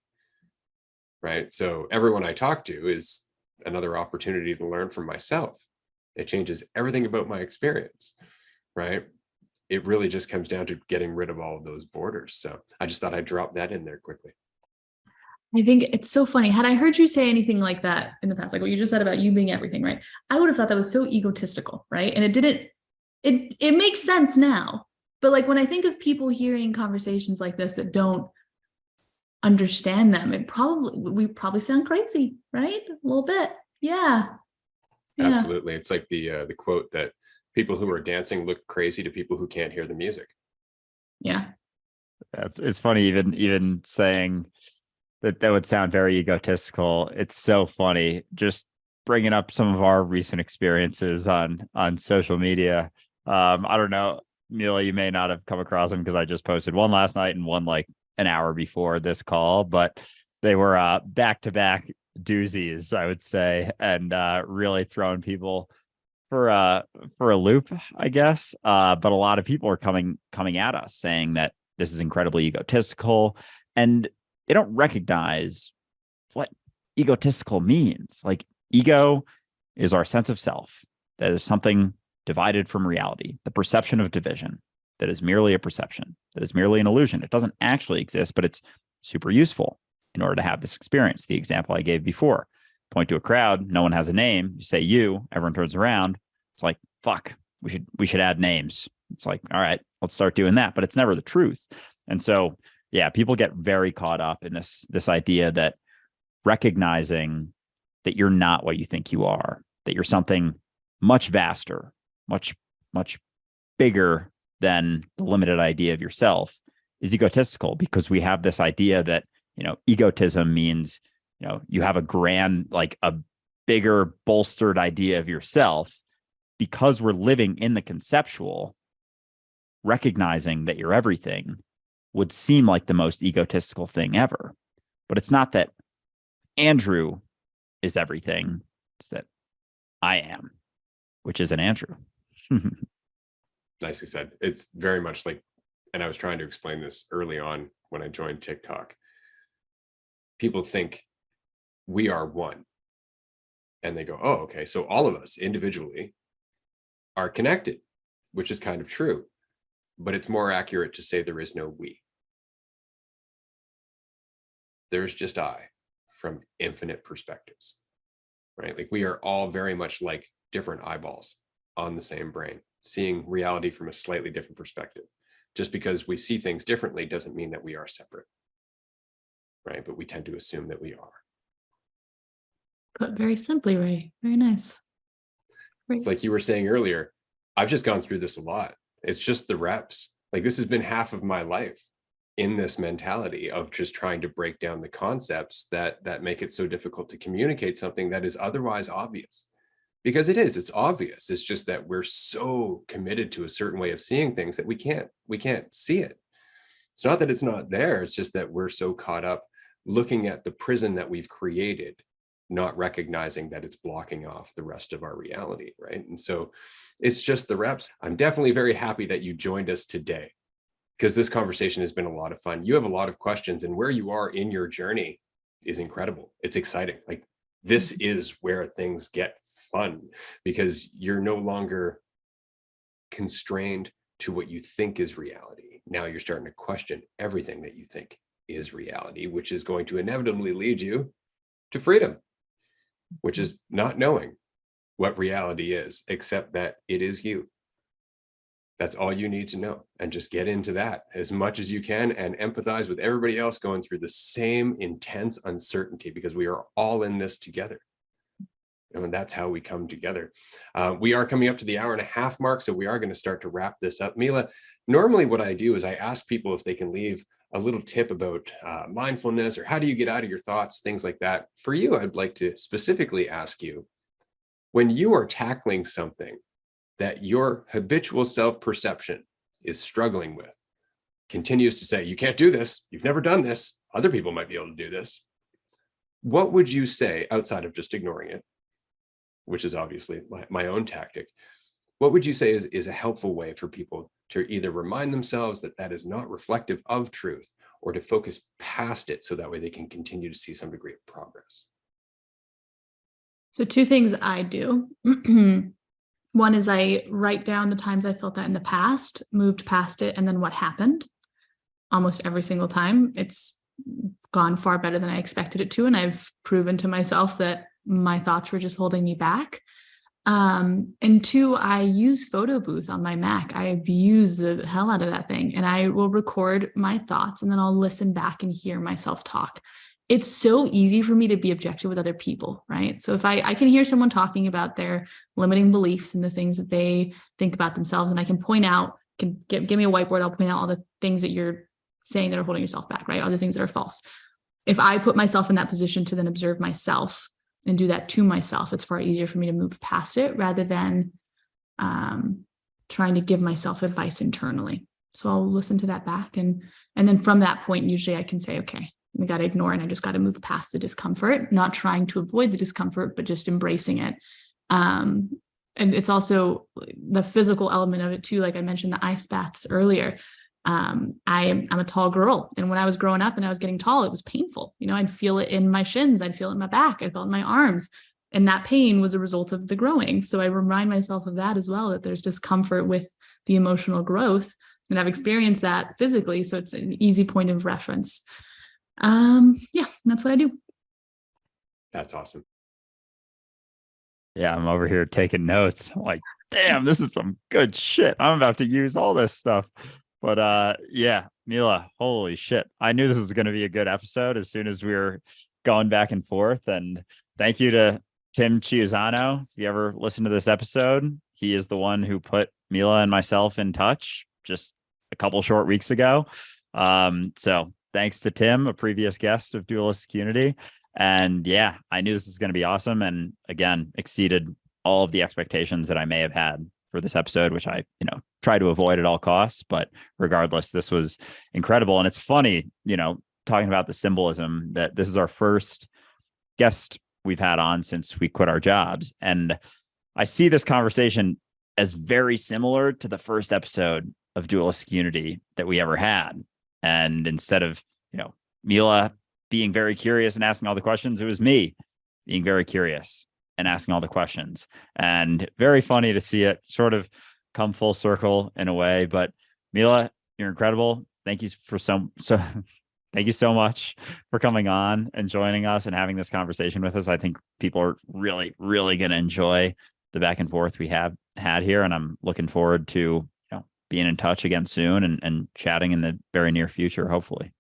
right? So everyone I talk to is another opportunity to learn from myself. It changes everything about my experience, right? It really just comes down to getting rid of all of those borders. So I just thought I'd drop that in there quickly. I think it's so funny. Had I heard you say anything like that in the past, like what you just said about you being everything, right? I would have thought that was so egotistical, right? And it makes sense now. But like when I think of people hearing conversations like this that don't understand them, we probably sound crazy, right? A little bit. Yeah. Absolutely. It's like the quote that people who are dancing look crazy to people who can't hear the music. Yeah. It's funny, even saying that would sound very egotistical. It's so funny, just bringing up some of our recent experiences on social media. I don't know, Mila, you may not have come across them because I just posted one last night and one like an hour before this call, but they were back-to-back doozies, I would say, and really throwing people for a loop, I guess. But a lot of people are coming at us saying that this is incredibly egotistical, and they don't recognize what egotistical means. Like ego is our sense of self. That is something divided from reality, the perception of division. That is merely a perception. That is merely an illusion. It doesn't actually exist, but it's super useful in order to have this experience. The example I gave before, point to a crowd, no one has a name. You say you, everyone turns around. It's like, fuck, we should add names. It's like, all right, let's start doing that. But it's never the truth. And so, yeah, people get very caught up in this idea that recognizing that you're not what you think you are, that you're something much vaster, much bigger than the limited idea of yourself, is egotistical, because we have this idea that, egotism means, you have a grand, like a bigger, bolstered idea of yourself. Because we're living in the conceptual, recognizing that you're everything would seem like the most egotistical thing ever. But it's not that Andrew is everything. It's that I am, which is an Andrew. Nicely said. It's very much like, and I was trying to explain this early on when I joined TikTok. People think we are one. And they go, oh, okay, so all of us individually are connected, which is kind of true, but it's more accurate to say there is no we. There's just I from infinite perspectives, right? Like we are all very much like different eyeballs on the same brain, seeing reality from a slightly different perspective. Just because we see things differently doesn't mean that we are separate, right? But we tend to assume that we are. Put very simply, Ray. Very nice. Great. It's like you were saying earlier, I've just gone through this a lot. It's just the reps. Like this has been half of my life in this mentality of just trying to break down the concepts that make it so difficult to communicate something that is otherwise obvious. Because it's obvious. It's just that we're so committed to a certain way of seeing things that we can't see it. It's not that it's not there. It's just that we're so caught up looking at the prison that we've created, not recognizing that it's blocking off the rest of our reality, right? And so it's just the reps. I'm definitely very happy that you joined us today, because this conversation has been a lot of fun. You have a lot of questions, and where you are in your journey is incredible. It's exciting. Like this is where things get fun, because you're no longer constrained to what you think is reality. Now you're starting to question everything that you think is reality, which is going to inevitably lead you to freedom, which is not knowing what reality is, except that it is you. That's all you need to know. And just get into that as much as you can and empathize with everybody else going through the same intense uncertainty, because we are all in this together. And that's how we come together. We are coming up to the 1.5 hour mark, so we are going to start to wrap this up. Mila, normally what I do is I ask people if they can leave a little tip about mindfulness, or how do you get out of your thoughts, things like that. For you, I'd like to specifically ask you, when you are tackling something that your habitual self-perception is struggling with, continues to say, you can't do this, you've never done this, other people might be able to do this, what would you say, outside of just ignoring it, which is obviously my own tactic, what would you say is a helpful way for people to either remind themselves that that is not reflective of truth, or to focus past it so that way they can continue to see some degree of progress? So 2 things I do. One is I write down the times I felt that in the past, moved past it, and then what happened. Almost every single time, it's gone far better than I expected it to. And I've proven to myself that my thoughts were just holding me back. And 2, I use photo booth on my Mac. I abuse the hell out of that thing. And I will record my thoughts, and then I'll listen back and hear myself talk. It's so easy for me to be objective with other people, right? So if I can hear someone talking about their limiting beliefs and the things that they think about themselves, and I can point out, give me a whiteboard, I'll point out all the things that you're saying that are holding yourself back, right? All the things that are false. If I put myself in that position to then observe myself and do that to myself, it's far easier for me to move past it, rather than trying to give myself advice internally. So I'll listen to that back. And then from that point, usually I can say, okay, I got to ignore it. And I just got to move past the discomfort, not trying to avoid the discomfort, but just embracing it. And it's also the physical element of it too. Like I mentioned the ice baths earlier. I'm a tall girl. And when I was growing up and I was getting tall, it was painful. You know, I'd feel it in my shins. I'd feel it in my back. I'd feel it in my arms. And that pain was a result of the growing. So I remind myself of that as well, that there's discomfort with the emotional growth. And I've experienced that physically. So it's an easy point of reference. Yeah, that's what I do. That's awesome. Yeah, I'm over here taking notes. I'm like, damn, this is some good shit. I'm about to use all this stuff. But yeah, Mila, holy shit. I knew this was going to be a good episode as soon as we were going back and forth. And thank you to Tim Chiusano. If you ever listen to this episode, he is the one who put Mila and myself in touch just a couple short weeks ago. So thanks to Tim, a previous guest of Dualistic Unity. And yeah, I knew this was going to be awesome. And again, exceeded all of the expectations that I may have had for this episode, which I, try to avoid at all costs. But regardless, this was incredible. And it's funny, talking about the symbolism, that this is our first guest we've had on since we quit our jobs. And I see this conversation as very similar to the first episode of Dualistic Unity that we ever had. And instead of, Mila being very curious and asking all the questions, it was me being very curious and asking all the questions. And very funny to see it sort of come full circle in a way. But Mila, you're incredible. Thank you for thank you so much for coming on and joining us and having this conversation with us. I think people are really, really going to enjoy the back and forth we have had here. And I'm looking forward to, being in touch again soon and chatting in the very near future, hopefully.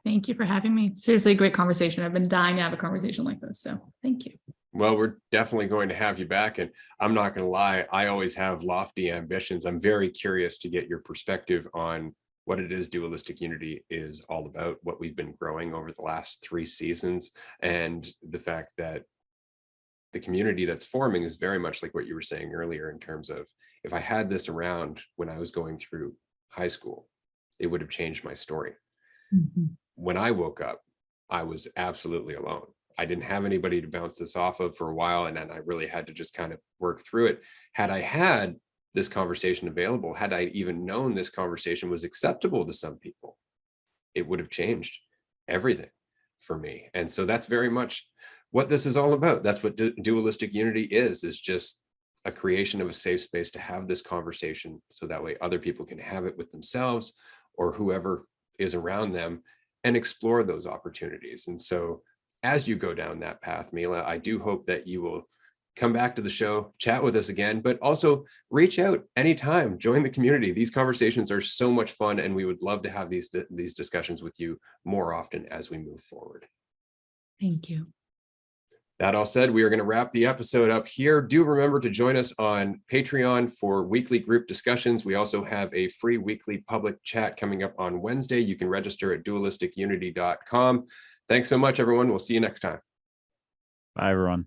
Thank you for having me. Seriously, great conversation. I've been dying to have a conversation like this. So thank you. Well, we're definitely going to have you back. And I'm not going to lie, I always have lofty ambitions. I'm very curious to get your perspective on what it is Dualistic Unity is all about, what we've been growing over the last 3 seasons, and the fact that the community that's forming is very much like what you were saying earlier, in terms of, if I had this around when I was going through high school, it would have changed my story. Mm-hmm. When I woke up, I was absolutely alone. I didn't have anybody to bounce this off of for a while, and then I really had to just kind of work through it. Had I had this conversation available, had I even known this conversation was acceptable to some people, it would have changed everything for me. And so that's very much what this is all about. That's what Dualistic Unity is just a creation of a safe space to have this conversation, so that way other people can have it with themselves or whoever is around them and explore those opportunities. And so as you go down that path, Mila, I do hope that you will come back to the show, chat with us again, but also reach out anytime, join the community. These conversations are so much fun, and we would love to have these discussions with you more often as we move forward. Thank you. That all said, we are going to wrap the episode up here. Do remember to join us on Patreon for weekly group discussions. We also have a free weekly public chat coming up on Wednesday. You can register at dualisticunity.com. Thanks so much, everyone. We'll see you next time. Bye, everyone.